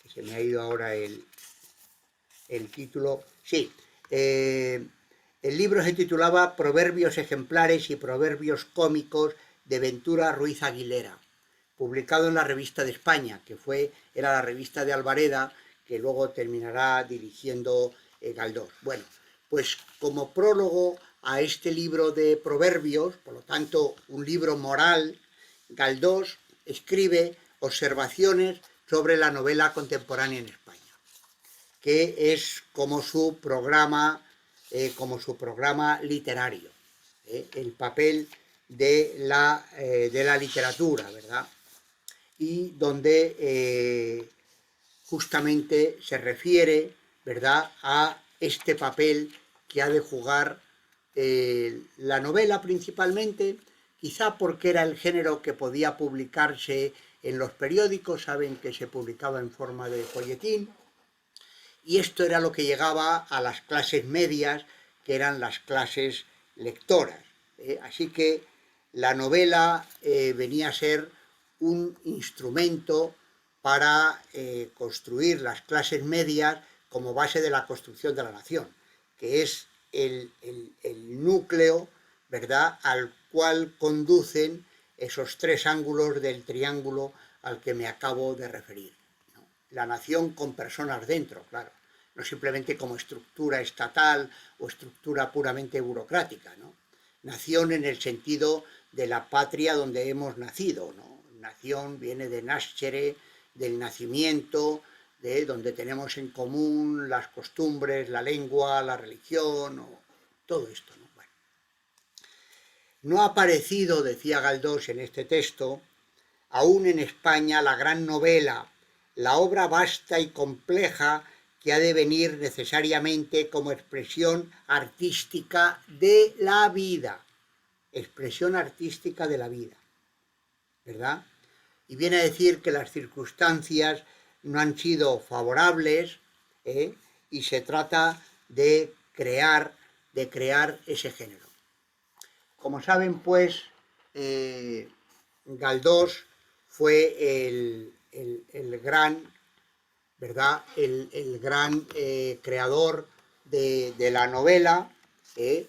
que se me ha ido ahora el título. Sí, el libro se titulaba Proverbios ejemplares y proverbios cómicos de Ventura Ruiz Aguilera, publicado en la Revista de España, que era la revista de Albareda, que luego terminará dirigiendo Galdós. Bueno, pues como prólogo a este libro de proverbios, por lo tanto un libro moral, Galdós escribe observaciones sobre la novela contemporánea en España, que es como su programa literario, el papel de la literatura, ¿verdad? Y donde justamente se refiere, ¿verdad?, a este papel que ha de jugar la novela principalmente, quizá porque era el género que podía publicarse en los periódicos, saben que se publicaba en forma de folletín, y esto era lo que llegaba a las clases medias, que eran las clases lectoras. Así que la novela venía a ser un instrumento para construir las clases medias como base de la construcción de la nación, que es el núcleo, ¿verdad?, al cual conducen esos tres ángulos del triángulo al que me acabo de referir, ¿no? La nación con personas dentro, claro, no simplemente como estructura estatal o estructura puramente burocrática, ¿no? Nación en el sentido de la patria donde hemos nacido, ¿no? Nación viene de nascere, del nacimiento, de donde tenemos en común las costumbres, la lengua, la religión, o todo esto, ¿no? Bueno. No ha aparecido, decía Galdós en este texto, aún en España la gran novela, la obra vasta y compleja que ha de venir necesariamente como expresión artística de la vida. Expresión artística de la vida, ¿verdad? Y viene a decir que las circunstancias no han sido favorables, y se trata de crear ese género. Como saben, pues, Galdós fue el gran, ¿verdad?, el gran creador de la novela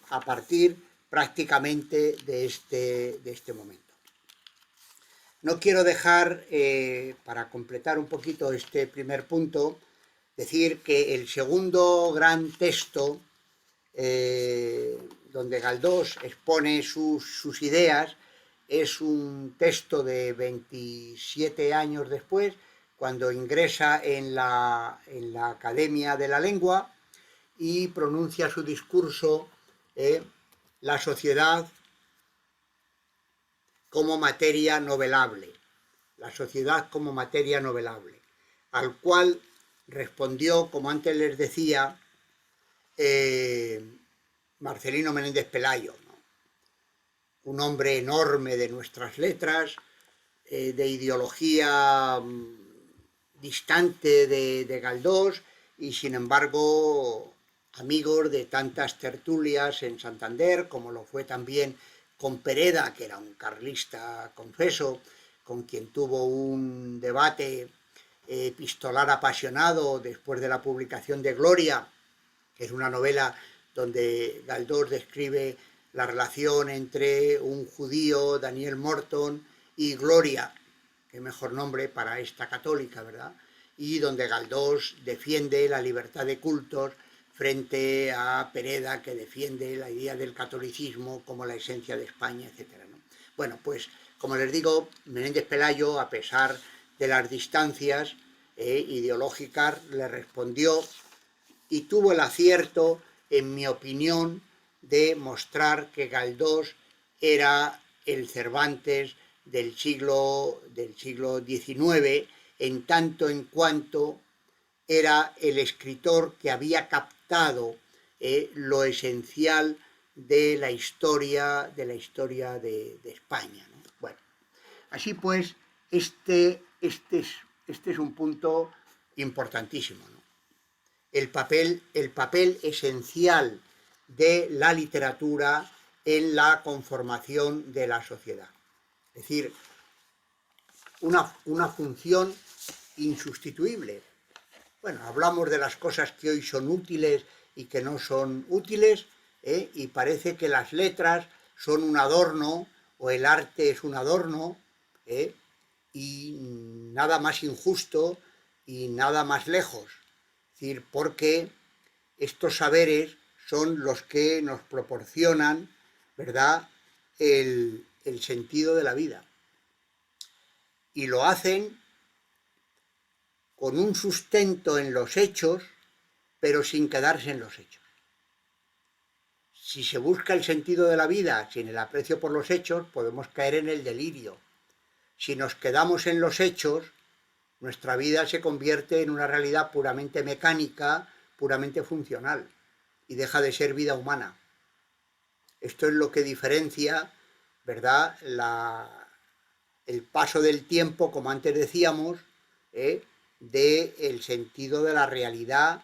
a partir prácticamente de este momento. No quiero dejar, para completar un poquito este primer punto, decir que el segundo gran texto donde Galdós expone sus ideas es un texto de 27 años después, cuando ingresa en la Academia de la Lengua y pronuncia su discurso, La sociedad como materia novelable, la sociedad como materia novelable, al cual respondió, como antes les decía, Marcelino Menéndez Pelayo, ¿no? Un hombre enorme de nuestras letras, de ideología distante de Galdós y sin embargo amigos de tantas tertulias en Santander, como lo fue también con Pereda, que era un carlista confeso, con quien tuvo un debate epistolar apasionado después de la publicación de Gloria, que es una novela donde Galdós describe la relación entre un judío, Daniel Morton, y Gloria, qué mejor nombre para esta católica, ¿verdad? Y donde Galdós defiende la libertad de cultos frente a Pereda, que defiende la idea del catolicismo como la esencia de España, etcétera, ¿no? Bueno, pues como les digo, Menéndez Pelayo, a pesar de las distancias ideológicas, le respondió y tuvo el acierto, en mi opinión, de mostrar que Galdós era el Cervantes del siglo XIX, en tanto en cuanto era el escritor que había captado lo esencial de la historia de España, ¿no? Bueno, así pues, este es un punto importantísimo, ¿no? El papel esencial de la literatura en la conformación de la sociedad. Es decir, una función insustituible. Bueno, hablamos de las cosas que hoy son útiles y que no son útiles, y parece que las letras son un adorno o el arte es un adorno, y nada más injusto y nada más lejos. Es decir, porque estos saberes son los que nos proporcionan, ¿verdad?, el sentido de la vida. Y lo hacen con un sustento en los hechos, pero sin quedarse en los hechos. Si se busca el sentido de la vida sin el aprecio por los hechos, podemos caer en el delirio. Si nos quedamos en los hechos, nuestra vida se convierte en una realidad puramente mecánica, puramente funcional, y deja de ser vida humana. Esto es lo que diferencia, ¿verdad?, el paso del tiempo, como antes decíamos, del sentido de la realidad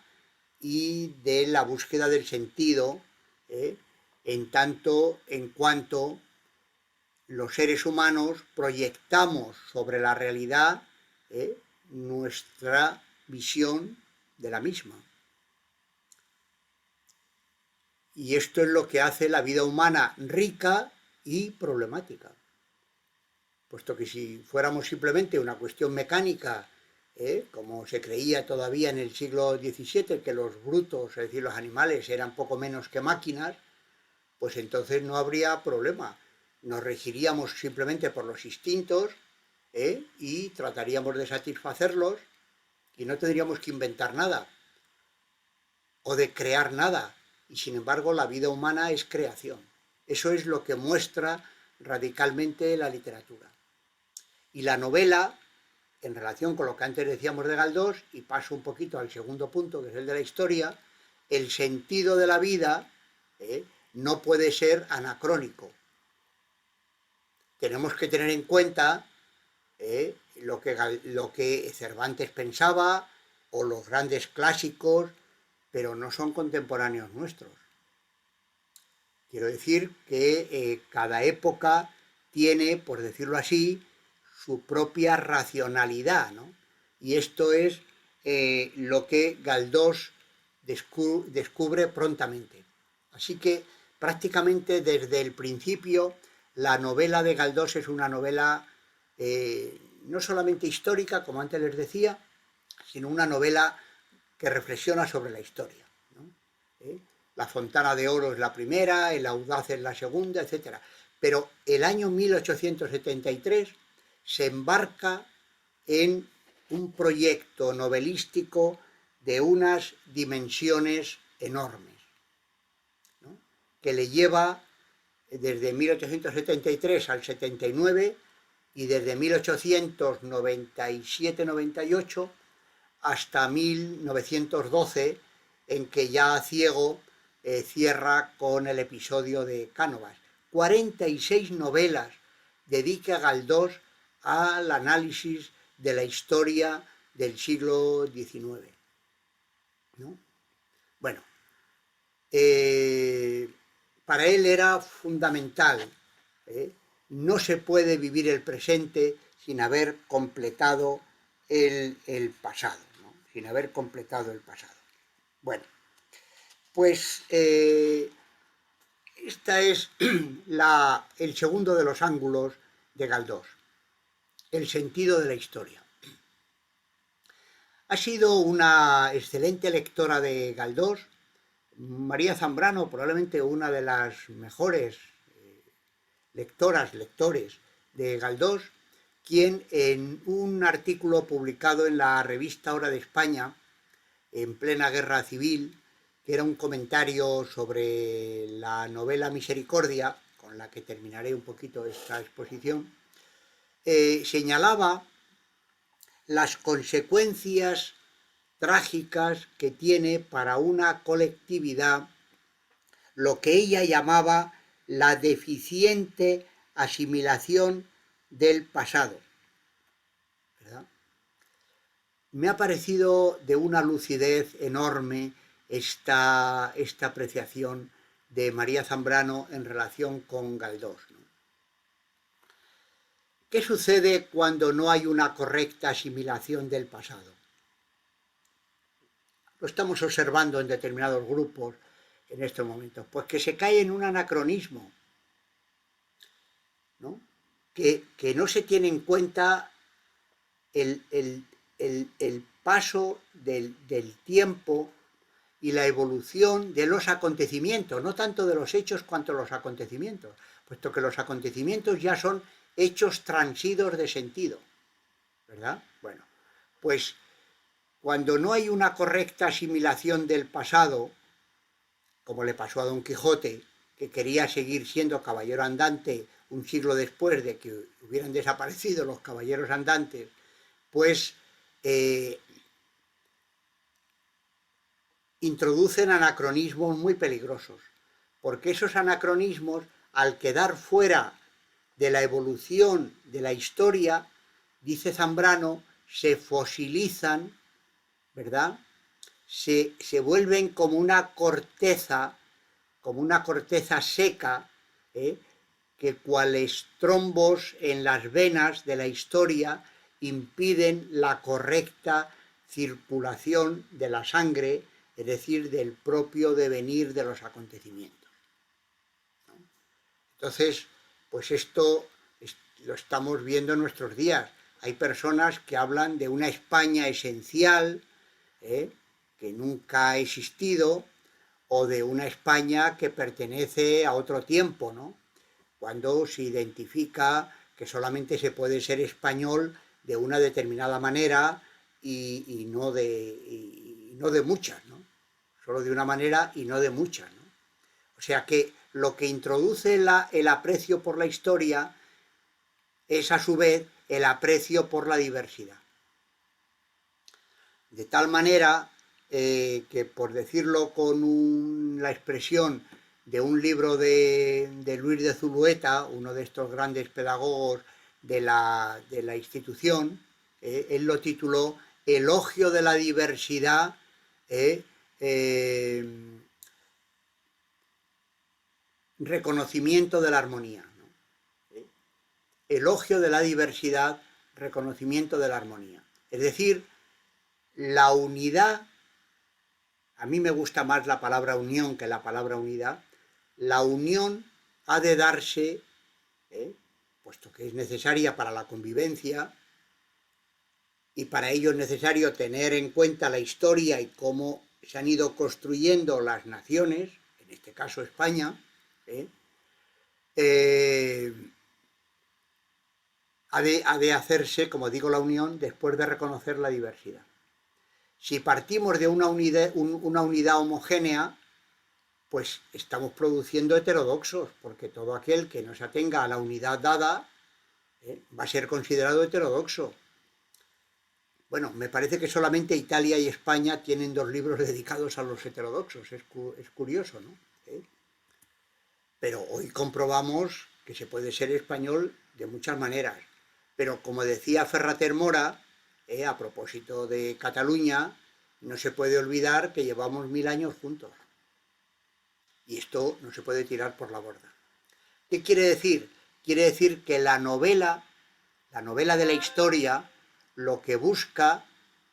y de la búsqueda del sentido, en tanto en cuanto los seres humanos proyectamos sobre la realidad nuestra visión de la misma. Y esto es lo que hace la vida humana rica y problemática. Puesto que si fuéramos simplemente una cuestión mecánica, como se creía todavía en el siglo XVII, que los brutos, es decir, los animales, eran poco menos que máquinas, pues entonces no habría problema. Nos regiríamos simplemente por los instintos, y trataríamos de satisfacerlos y no tendríamos que inventar nada o de crear nada. Y sin embargo, la vida humana es creación. Eso es lo que muestra radicalmente la literatura. Y la novela, en relación con lo que antes decíamos de Galdós, y paso un poquito al segundo punto, que es el de la historia, el sentido de la vida no puede ser anacrónico. Tenemos que tener en cuenta lo que Cervantes pensaba, o los grandes clásicos, pero no son contemporáneos nuestros. Quiero decir que cada época tiene, por decirlo así, su propia racionalidad, ¿no? Y esto es lo que Galdós descubre prontamente. Así que prácticamente desde el principio la novela de Galdós es una novela no solamente histórica, como antes les decía, sino una novela que reflexiona sobre la historia, ¿no? La Fontana de Oro es la primera, El Audaz es la segunda, etc. Pero el año 1873 se embarca en un proyecto novelístico de unas dimensiones enormes, ¿no?, que le lleva desde 1873 al 79 y desde 1897-98 hasta 1912, en que ya Ciego cierra con el episodio de Cánovas. 46 novelas dedica Galdós al análisis de la historia del siglo XIX, ¿no? Bueno, para él era fundamental. No se puede vivir el presente sin haber completado el pasado, ¿no?, sin haber completado el pasado. Bueno, pues este es el segundo de los ángulos de Galdós. el sentido de la historia. Ha sido una excelente lectora de Galdós. María Zambrano, probablemente una de las mejores lectores de Galdós, quien en un artículo publicado en la revista Hora de España, en plena guerra civil, que era un comentario sobre la novela Misericordia, con la que terminaré un poquito esta exposición, señalaba las consecuencias trágicas que tiene para una colectividad lo que ella llamaba la deficiente asimilación del pasado, ¿verdad? Me ha parecido de una lucidez enorme esta apreciación de María Zambrano en relación con Galdós, ¿no? ¿Qué sucede cuando no hay una correcta asimilación del pasado? Lo estamos observando en determinados grupos en estos momentos, pues que se cae en un anacronismo, ¿no? Que no se tiene en cuenta el paso del tiempo y la evolución de los acontecimientos, no tanto de los hechos cuanto los acontecimientos, puesto que los acontecimientos ya son hechos transidos de sentido, ¿verdad? Bueno, pues cuando no hay una correcta asimilación del pasado, como le pasó a Don Quijote, que quería seguir siendo caballero andante un siglo después de que hubieran desaparecido los caballeros andantes, pues introducen anacronismos muy peligrosos, porque esos anacronismos, al quedar fuera de la evolución de la historia, dice Zambrano, se fosilizan, ¿verdad? Se vuelven como una corteza seca, que cuales trombos en las venas de la historia impiden la correcta circulación de la sangre, es decir, del propio devenir de los acontecimientos, ¿no? Entonces, pues esto lo estamos viendo en nuestros días. Hay personas que hablan de una España esencial, que nunca ha existido, o de una España que pertenece a otro tiempo, ¿no? Cuando se identifica que solamente se puede ser español de una determinada manera y no de muchas, ¿no? Solo de una manera y no de muchas, ¿no? O sea que lo que introduce el aprecio por la historia es a su vez el aprecio por la diversidad. De tal manera que, por decirlo con la expresión de un libro de Luis de Zulueta, uno de estos grandes pedagogos de la institución, él lo tituló Elogio de la diversidad, reconocimiento de la armonía, ¿no? Elogio de la diversidad, reconocimiento de la armonía. Es decir, la unidad, a mí me gusta más la palabra unión que la palabra unidad, la unión ha de darse, puesto que es necesaria para la convivencia, y para ello es necesario tener en cuenta la historia y cómo se han ido construyendo las naciones, en este caso España, ha de hacerse, como digo, la unión después de reconocer la diversidad. Si partimos de una unidad homogénea, pues estamos produciendo heterodoxos, porque todo aquel que no se atenga a la unidad dada va a ser considerado heterodoxo. Bueno, me parece que solamente Italia y España tienen 2 libros dedicados a los heterodoxos, es curioso, ¿no? Pero hoy comprobamos que se puede ser español de muchas maneras. Pero como decía Ferrater Mora, a propósito de Cataluña, no se puede olvidar que llevamos 1000 años juntos. Y esto no se puede tirar por la borda. ¿Qué quiere decir? Quiere decir que la novela de la historia, lo que busca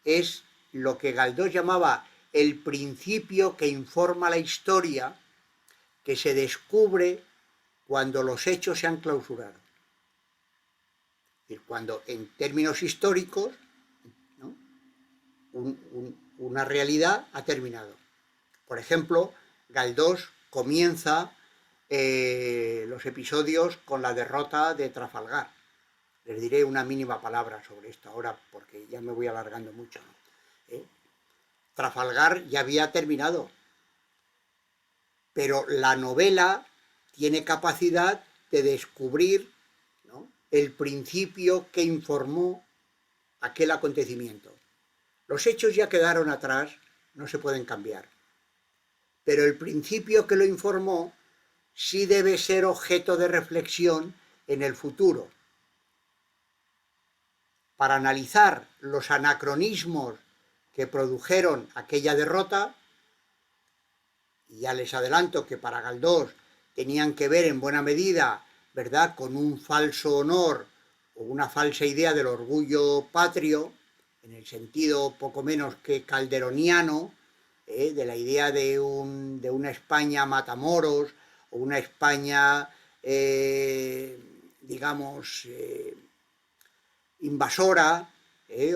es lo que Galdós llamaba el principio que informa la historia, que se descubre cuando los hechos se han clausurado. decir, cuando en términos históricos, ¿no?, una realidad ha terminado. Por ejemplo, Galdós comienza los episodios con la derrota de Trafalgar. Les diré una mínima palabra sobre esto ahora porque ya me voy alargando mucho, ¿no? Trafalgar ya había terminado, pero la novela tiene capacidad de descubrir, ¿no?, el principio que informó aquel acontecimiento. Los hechos ya quedaron atrás, no se pueden cambiar, pero el principio que lo informó sí debe ser objeto de reflexión en el futuro. Para analizar los anacronismos que produjeron aquella derrota, y ya les adelanto que para Galdós tenían que ver en buena medida, ¿verdad?, con un falso honor o una falsa idea del orgullo patrio, en el sentido poco menos que calderoniano, de la idea de una España matamoros o una España, digamos, invasora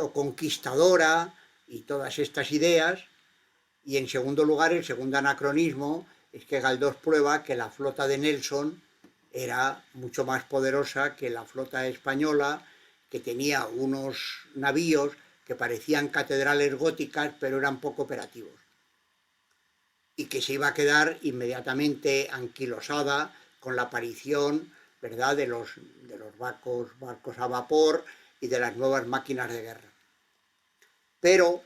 o conquistadora y todas estas ideas. Y en segundo lugar, el segundo anacronismo es que Galdós prueba que la flota de Nelson era mucho más poderosa que la flota española, que tenía unos navíos que parecían catedrales góticas, pero eran poco operativos, y que se iba a quedar inmediatamente anquilosada con la aparición, ¿verdad?, de los barcos a vapor y de las nuevas máquinas de guerra. Pero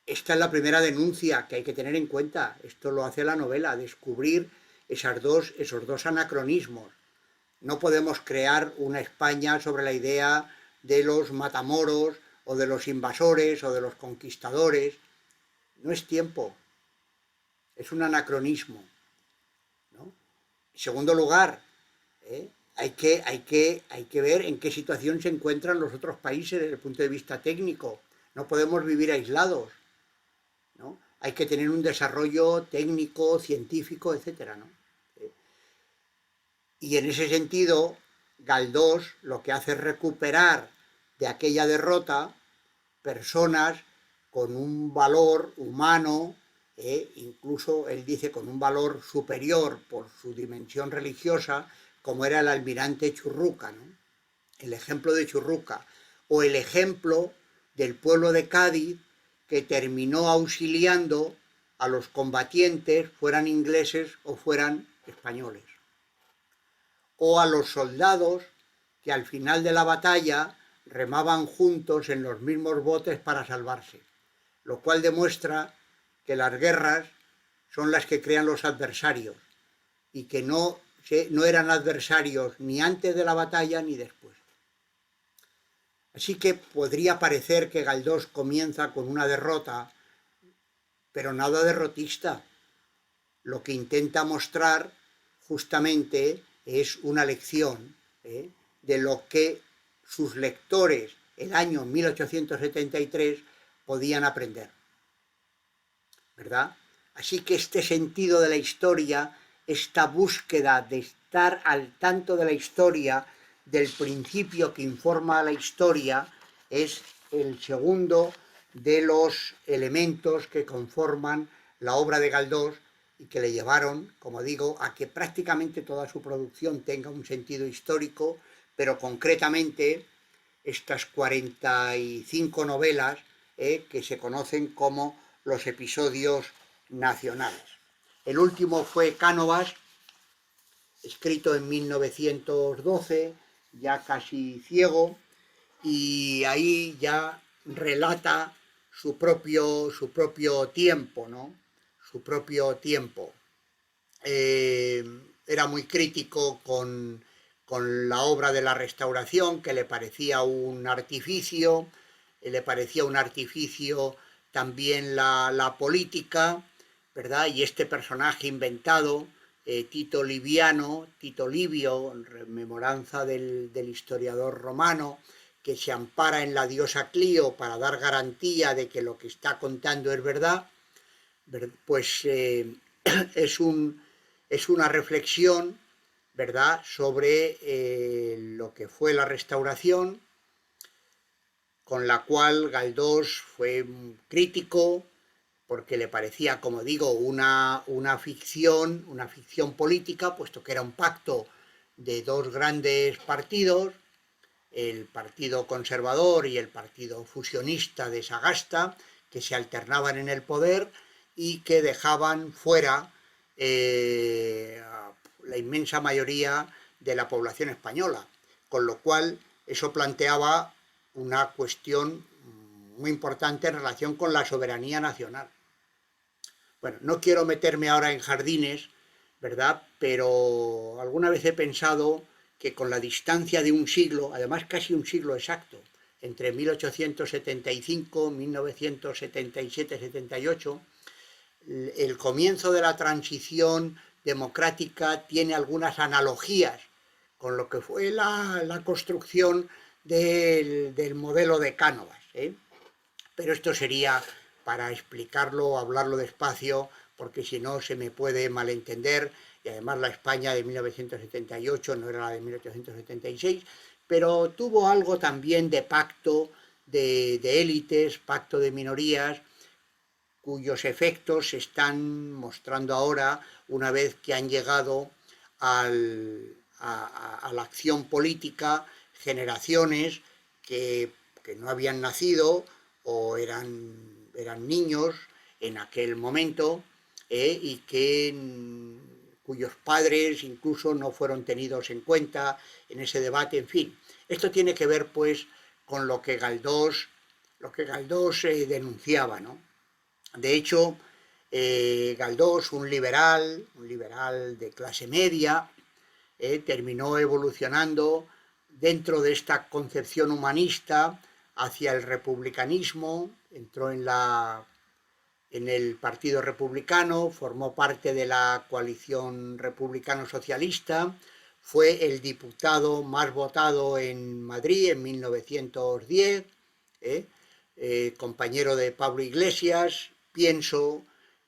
esta es la primera denuncia que hay que tener en cuenta. Esto lo hace la novela, descubrir esos dos anacronismos. No podemos crear una España sobre la idea de los matamoros o de los invasores o de los conquistadores. No es tiempo. Es un anacronismo, ¿no? En segundo lugar, hay que ver en qué situación se encuentran los otros países desde el punto de vista técnico. No podemos vivir aislados, ¿no? Hay que tener un desarrollo técnico, científico, etcétera, ¿no? Y en ese sentido, Galdós lo que hace es recuperar de aquella derrota personas con un valor humano, incluso él dice con un valor superior por su dimensión religiosa, como era el almirante Churruca, ¿no?, el ejemplo de Churruca, o el ejemplo del pueblo de Cádiz, que terminó auxiliando a los combatientes, fueran ingleses o fueran españoles, o a los soldados que al final de la batalla remaban juntos en los mismos botes para salvarse, lo cual demuestra que las guerras son las que crean los adversarios y que no eran adversarios ni antes de la batalla ni después. Así que podría parecer que Galdós comienza con una derrota, pero nada derrotista. Lo que intenta mostrar justamente es una lección de lo que sus lectores el año 1873 podían aprender, ¿verdad? Así que este sentido de la historia, esta búsqueda de estar al tanto de la historia, del principio que informa a la historia, es el segundo de los elementos que conforman la obra de Galdós y que le llevaron, como digo, a que prácticamente toda su producción tenga un sentido histórico, pero concretamente estas 45 novelas que se conocen como los episodios nacionales. El último fue Cánovas, escrito en 1912, ya casi ciego, y ahí ya relata su propio tiempo, ¿no? Su propio tiempo. Era muy crítico con la obra de la Restauración, que le parecía un artificio, le parecía un artificio también la política, ¿verdad? Y este personaje inventado, Tito Livio, en rememoranza del historiador romano, que se ampara en la diosa Clío para dar garantía de que lo que está contando es verdad, pues es una reflexión, ¿verdad?, sobre lo que fue la Restauración, con la cual Galdós fue crítico, porque le parecía, como digo, una ficción política, puesto que era un pacto de dos grandes partidos, el Partido Conservador y el Partido Fusionista de Sagasta, que se alternaban en el poder y que dejaban fuera a la inmensa mayoría de la población española, con lo cual eso planteaba una cuestión muy importante en relación con la soberanía nacional. Bueno, no quiero meterme ahora en jardines, ¿verdad? Pero alguna vez he pensado que con la distancia de un siglo, además casi un siglo exacto, entre 1875, 1977, 78, el comienzo de la transición democrática tiene algunas analogías con lo que fue la construcción del modelo de Cánovas, ¿eh? Pero esto sería para explicarlo, hablarlo despacio, porque si no se me puede malentender, y además la España de 1978 no era la de 1876, pero tuvo algo también de pacto de élites, pacto de minorías, cuyos efectos se están mostrando ahora una vez que han llegado a la acción política generaciones que no habían nacido o eran niños en aquel momento y cuyos padres incluso no fueron tenidos en cuenta en ese debate, en fin. Esto tiene que ver pues con lo que Galdós denunciaba, ¿no? De hecho, Galdós, un liberal de clase media, terminó evolucionando dentro de esta concepción humanista hacia el republicanismo, entró en el Partido Republicano, formó parte de la coalición republicano-socialista, fue el diputado más votado en Madrid en 1910, compañero de Pablo Iglesias. Pienso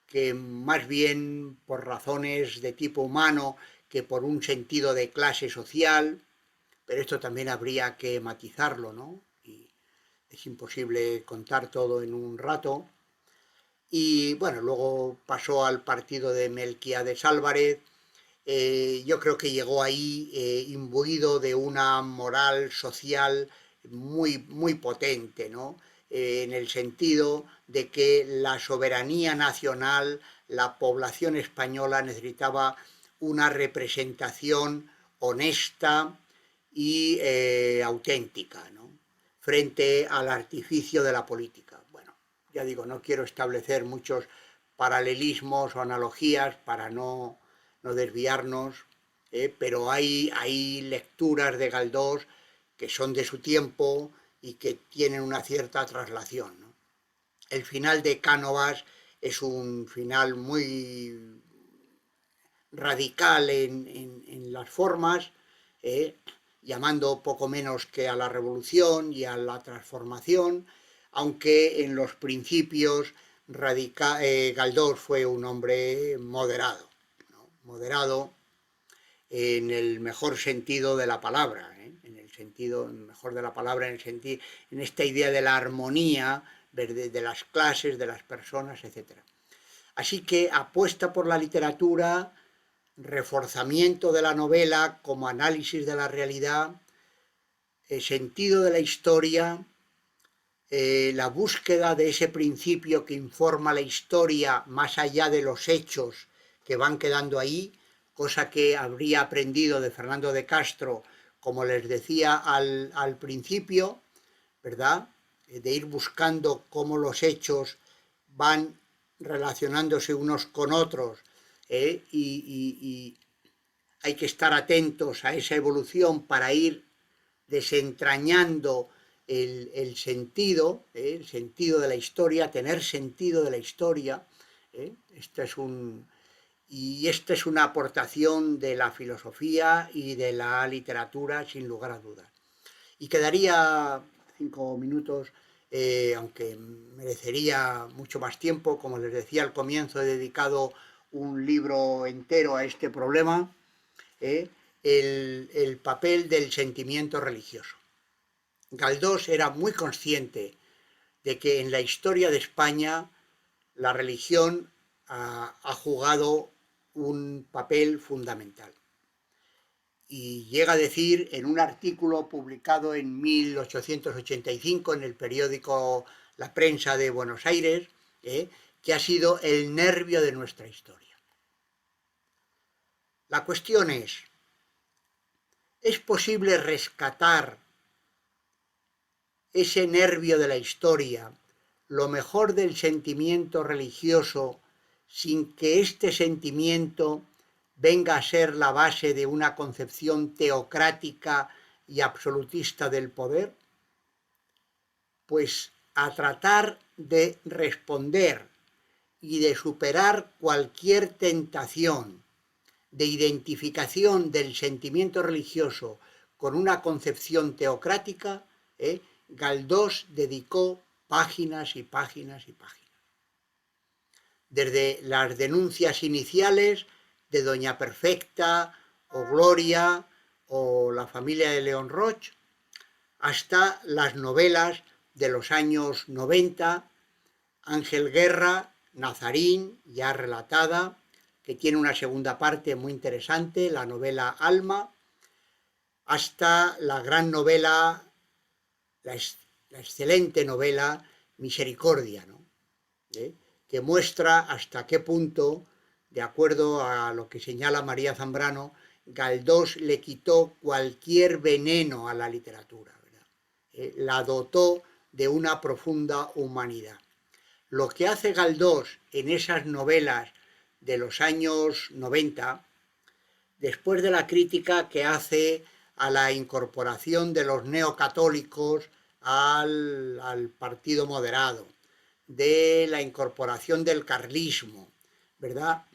que más bien por razones de tipo humano que por un sentido de clase social, pero esto también habría que matizarlo, ¿no? Y es imposible contar todo en un rato. Y bueno, luego pasó al partido de Melquiades Álvarez. Yo creo que llegó ahí imbuido de una moral social muy, muy potente, ¿no? En el sentido de que la soberanía nacional, la población española necesitaba una representación honesta y auténtica, ¿no?, frente al artificio de la política. Bueno, ya digo, no quiero establecer muchos paralelismos o analogías para no desviarnos, pero hay lecturas de Galdós que son de su tiempo y que tienen una cierta traslación, ¿no? El final de Cánovas es un final muy radical en las formas, llamando poco menos que a la revolución y a la transformación, aunque en los principios Galdós fue un hombre moderado, ¿no? Moderado en el mejor sentido de la palabra, en el sentido mejor de la palabra, en esta idea de la armonía de las clases, de las personas, etc. Así que apuesta por la literatura, reforzamiento de la novela como análisis de la realidad, el sentido de la historia, la búsqueda de ese principio que informa la historia más allá de los hechos que van quedando ahí, cosa que habría aprendido de Fernando de Castro, como les decía al principio, ¿verdad?, de ir buscando cómo los hechos van relacionándose unos con otros, y hay que estar atentos a esa evolución para ir desentrañando el sentido de la historia, tener sentido de la historia. Esta es una aportación de la filosofía y de la literatura, sin lugar a dudas. Y quedaría 5 minutos, aunque merecería mucho más tiempo. Como les decía al comienzo, he dedicado un libro entero a este problema, el papel del sentimiento religioso. Galdós era muy consciente de que en la historia de España la religión ha jugado un papel fundamental. Y llega a decir en un artículo publicado en 1885 en el periódico La Prensa de Buenos Aires, que ha sido el nervio de nuestra historia. La cuestión ¿es posible rescatar ese nervio de la historia, lo mejor del sentimiento religioso, sin que este sentimiento venga a ser la base de una concepción teocrática y absolutista del poder? Pues a tratar de responder y de superar cualquier tentación de identificación del sentimiento religioso con una concepción teocrática, Galdós dedicó páginas y páginas y páginas. Desde las denuncias iniciales de Doña Perfecta o Gloria o la familia de León Roch, hasta las novelas de los años 90, Ángel Guerra, Nazarín, ya relatada, que tiene una segunda parte muy interesante, la novela Alma, hasta la gran novela, la excelente novela Misericordia, ¿no? Que muestra hasta qué punto, de acuerdo a lo que señala María Zambrano, Galdós le quitó cualquier veneno a la literatura, ¿verdad? La dotó de una profunda humanidad. Lo que hace Galdós en esas novelas de los años 90, después de la crítica que hace a la incorporación de los neocatólicos al partido moderado, de la incorporación del carlismo, ¿verdad?,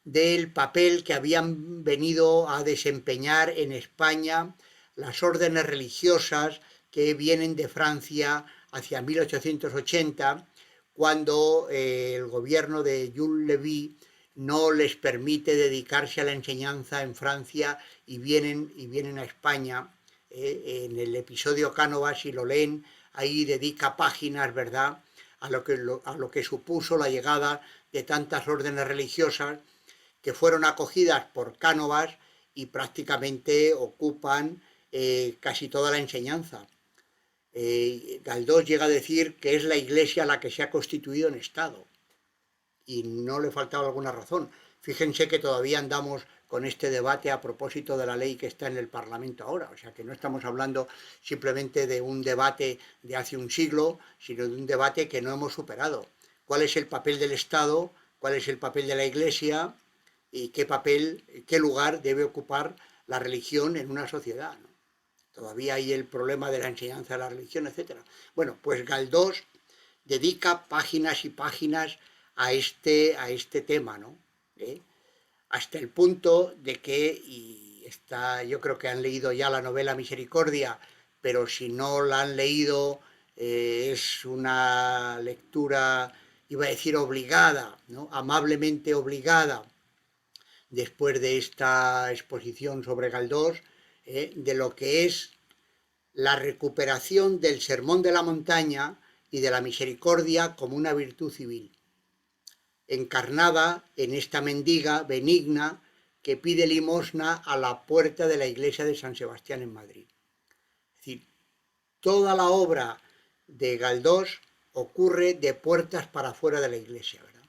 del papel que habían venido a desempeñar en España las órdenes religiosas que vienen de Francia hacia 1880, cuando el gobierno de Jules Lévy no les permite dedicarse a la enseñanza en Francia y vienen a España. En el episodio Cánovas, si lo leen, ahí dedica páginas, ¿verdad?, a lo que supuso la llegada de tantas órdenes religiosas que fueron acogidas por Cánovas y prácticamente ocupan casi toda la enseñanza. Galdós llega a decir que es la Iglesia la que se ha constituido en Estado, y no le faltaba alguna razón. Fíjense que todavía andamos con este debate a propósito de la ley que está en el Parlamento ahora, o sea que no estamos hablando simplemente de un debate de hace un siglo, sino de un debate que no hemos superado. ¿Cuál es el papel del Estado? ¿Cuál es el papel de la Iglesia? ¿Y qué lugar debe ocupar la religión en una sociedad, ¿no? Todavía hay el problema de la enseñanza de la religión, etc. Bueno, pues Galdós dedica páginas y páginas a este tema, ¿no? Hasta el punto de que, yo creo que han leído ya la novela Misericordia, pero si no la han leído, es una lectura, iba a decir obligada, ¿no?, amablemente obligada, después de esta exposición sobre Galdós, de lo que es la recuperación del sermón de la montaña y de la misericordia como una virtud civil, encarnada en esta mendiga benigna que pide limosna a la puerta de la iglesia de San Sebastián en Madrid. Es decir, toda la obra de Galdós ocurre de puertas para afuera de la iglesia, ¿verdad?,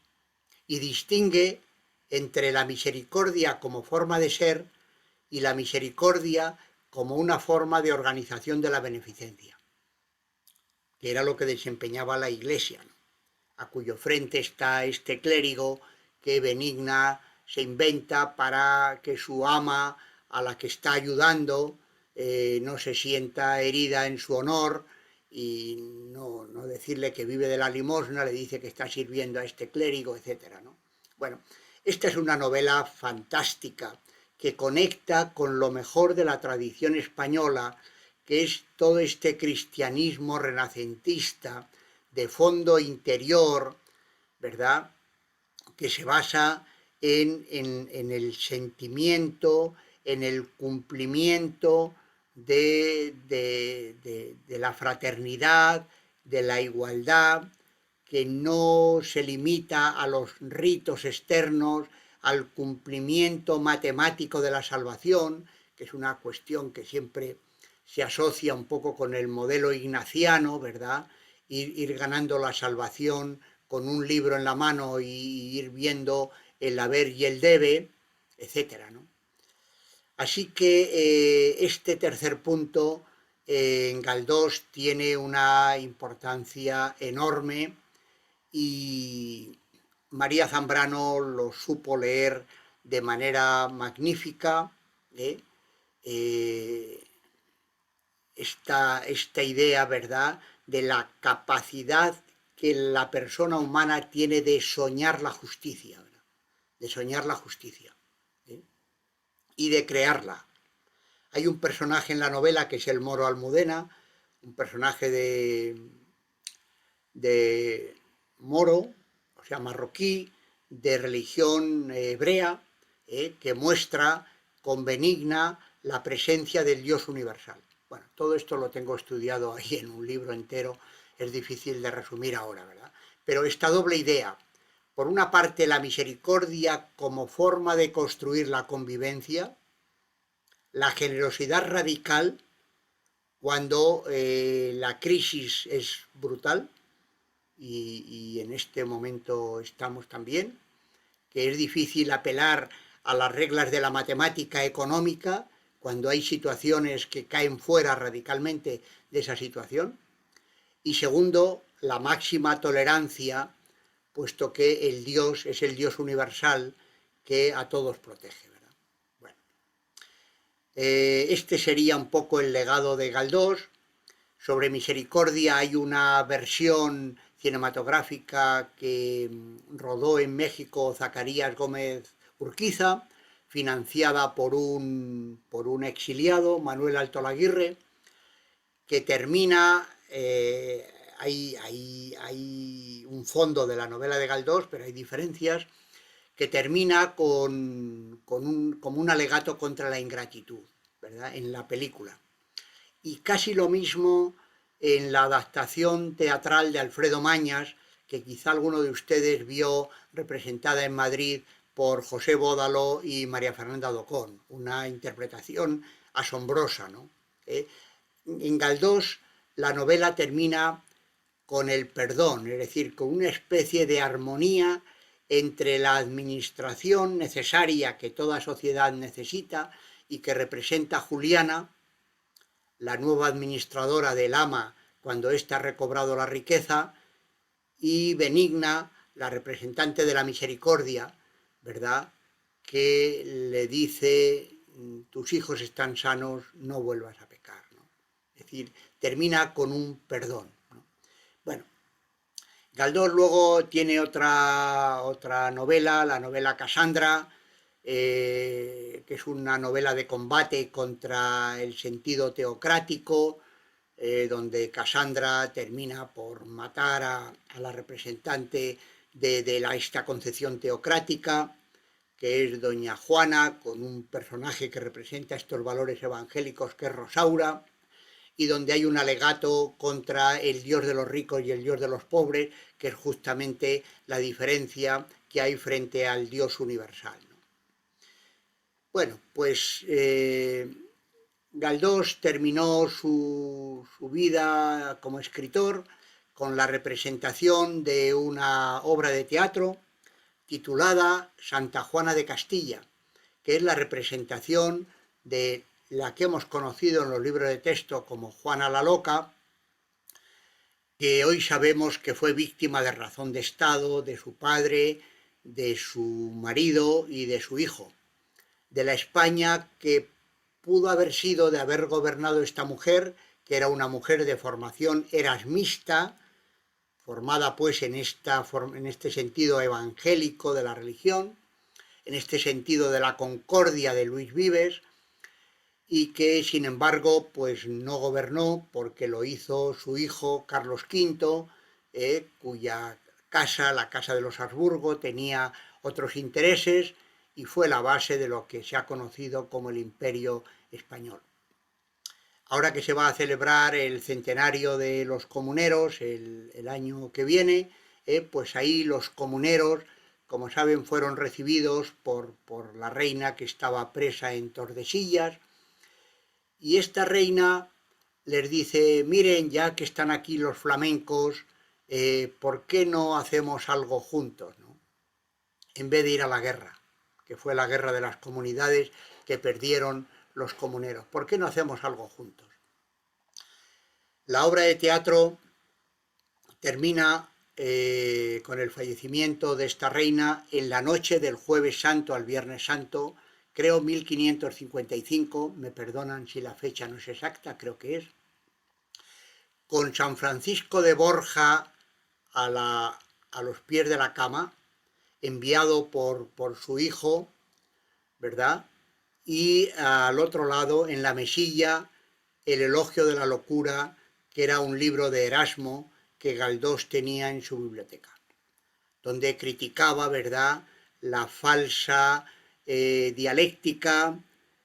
y distingue entre la misericordia como forma de ser y la misericordia como una forma de organización de la beneficencia, que era lo que desempeñaba la Iglesia, ¿no?, a cuyo frente está este clérigo que benigna se inventa para que su ama, a la que está ayudando, no se sienta herida en su honor, y no decirle que vive de la limosna, le dice que está sirviendo a este clérigo, etc., ¿no? Bueno, esta es una novela fantástica que conecta con lo mejor de la tradición española, que es todo este cristianismo renacentista de fondo interior, ¿verdad?, que se basa en el sentimiento, en el cumplimiento de la fraternidad, de la igualdad, que no se limita a los ritos externos, al cumplimiento matemático de la salvación, que es una cuestión que siempre se asocia un poco con el modelo ignaciano, ¿verdad? Ir ganando la salvación con un libro en la mano y ir viendo el haber y el debe, etcétera, ¿no? Así que este tercer punto en Galdós tiene una importancia enorme y María Zambrano lo supo leer de manera magnífica. ¿eh? Eh, esta idea, ¿verdad?, de la capacidad que la persona humana tiene de soñar la justicia, ¿verdad? De soñar la justicia, ¿eh? Y de crearla. Hay un personaje en la novela que es el Moro Almudena, un personaje de moro, o sea, marroquí, de religión hebrea, que muestra con benigna la presencia del Dios universal. Bueno, todo esto lo tengo estudiado ahí en un libro entero, es difícil de resumir ahora, ¿verdad? Pero esta doble idea, por una parte la misericordia como forma de construir la convivencia, la generosidad radical cuando la crisis es brutal, y en este momento estamos también, que es difícil apelar a las reglas de la matemática económica cuando hay situaciones que caen fuera radicalmente de esa situación. Y segundo, la máxima tolerancia, puesto que el Dios es el Dios universal que a todos protege, ¿verdad? Bueno, este sería un poco el legado de Galdós. Sobre Misericordia hay una versión cinematográfica que rodó en México Zacarías Gómez Urquiza, financiada por un exiliado, Manuel Alto Laguirre, que termina, hay un fondo de la novela de Galdós, pero hay diferencias, que termina como un alegato contra la ingratitud, ¿verdad?, en la película. Y casi lo mismo en la adaptación teatral de Alfredo Mañas, que quizá alguno de ustedes vio representada en Madrid por José Bódalo y María Fernanda Docón, una interpretación asombrosa, ¿no? En Galdós la novela termina con el perdón, es decir, con una especie de armonía entre la administración necesaria que toda sociedad necesita y que representa Juliana, la nueva administradora del ama cuando ésta ha recobrado la riqueza, y Benigna, la representante de la misericordia, ¿verdad?, que le dice, tus hijos están sanos, no vuelvas a pecar, ¿no? Es decir, termina con un perdón, ¿no? Bueno, Galdós luego tiene otra novela, la novela Casandra, que es una novela de combate contra el sentido teocrático, donde Casandra termina por matar a la representante de esta concepción teocrática, que es doña Juana, con un personaje que representa estos valores evangélicos, que es Rosaura, y donde hay un alegato contra el Dios de los ricos y el Dios de los pobres, que es justamente la diferencia que hay frente al Dios universal, ¿no? Bueno, pues Galdós terminó su vida como escritor con la representación de una obra de teatro titulada Santa Juana de Castilla, que es la representación de la que hemos conocido en los libros de texto como Juana la Loca, que hoy sabemos que fue víctima de razón de Estado, de su padre, de su marido y de su hijo, de la España que pudo haber sido de haber gobernado esta mujer, que era una mujer de formación erasmista, formada pues en este sentido evangélico de la religión, en este sentido de la concordia de Luis Vives, y que sin embargo pues no gobernó porque lo hizo su hijo Carlos V, cuya casa, la casa de los Habsburgo, tenía otros intereses, y fue la base de lo que se ha conocido como el Imperio Español. Ahora que se va a celebrar el centenario de los comuneros el año que viene, pues ahí los comuneros, como saben, fueron recibidos por la reina que estaba presa en Tordesillas, y esta reina les dice: miren, ya que están aquí los flamencos, ¿por qué no hacemos algo juntos, ¿no? En vez de ir a la guerra, que fue la guerra de las comunidades que perdieron los comuneros. ¿Por qué no hacemos algo juntos? La obra de teatro termina con el fallecimiento de esta reina en la noche del Jueves Santo al Viernes Santo, creo 1555, me perdonan si la fecha no es exacta, creo que es, con San Francisco de Borja a los pies de la cama, enviado por su hijo, ¿verdad? Y al otro lado, en la mesilla, el Elogio de la Locura, que era un libro de Erasmo que Galdós tenía en su biblioteca, donde criticaba, ¿verdad?, la falsa dialéctica,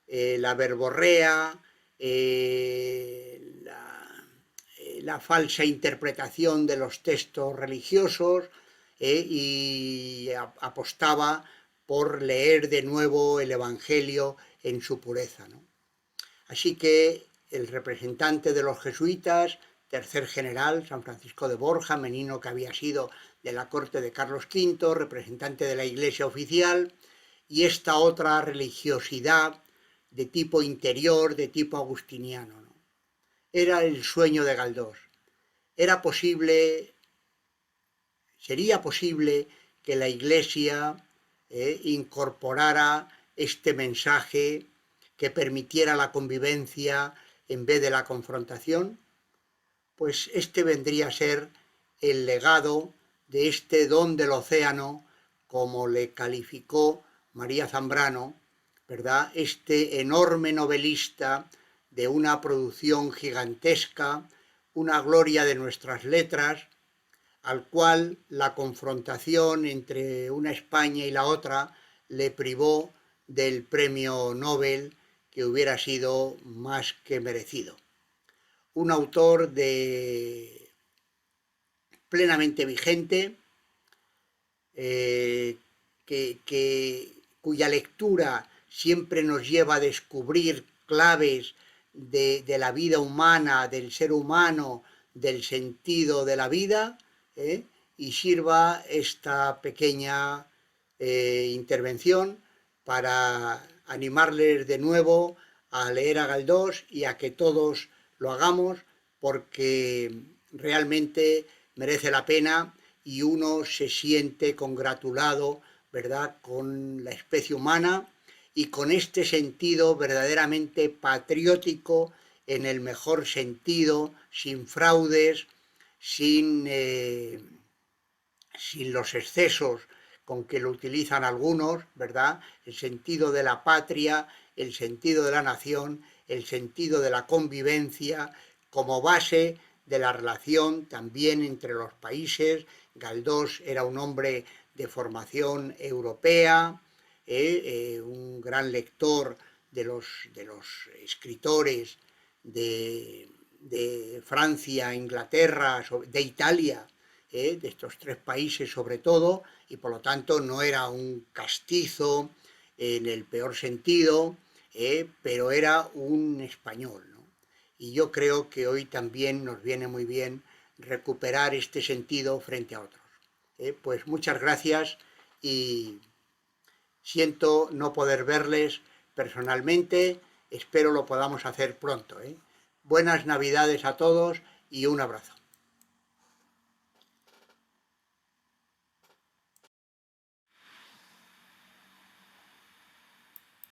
la verborrea, la falsa interpretación de los textos religiosos, y apostaba por leer de nuevo el Evangelio en su pureza, ¿no? Así que el representante de los jesuitas, tercer general, San Francisco de Borja, menino que había sido de la corte de Carlos V, representante de la Iglesia oficial, y esta otra religiosidad de tipo interior, de tipo agustiniano, ¿no? Era el sueño de Galdós. Sería posible que la Iglesia incorporara este mensaje que permitiera la convivencia en vez de la confrontación. Pues este vendría a ser el legado de este don del océano, como le calificó María Zambrano, ¿verdad? Este enorme novelista de una producción gigantesca, una gloria de nuestras letras, al cual la confrontación entre una España y la otra le privó del premio Nobel, que hubiera sido más que merecido. Un autor plenamente vigente, cuya lectura siempre nos lleva a descubrir claves de la vida humana, del ser humano, del sentido de la vida, y sirva esta pequeña intervención para animarles de nuevo a leer a Galdós y a que todos lo hagamos, porque realmente merece la pena y uno se siente congratulado, ¿verdad?, con la especie humana y con este sentido verdaderamente patriótico, en el mejor sentido, sin fraudes, sin los excesos con que lo utilizan algunos, ¿verdad? El sentido de la patria, el sentido de la nación, el sentido de la convivencia como base de la relación también entre los países. Galdós era un hombre de formación europea, un gran lector de los escritores de Francia, Inglaterra, de Italia, de estos tres países sobre todo, y por lo tanto no era un castizo en el peor sentido, pero era un español, ¿no? Y yo creo que hoy también nos viene muy bien recuperar este sentido frente a otros. Pues muchas gracias y siento no poder verles personalmente, espero lo podamos hacer pronto. Buenas Navidades a todos y un abrazo.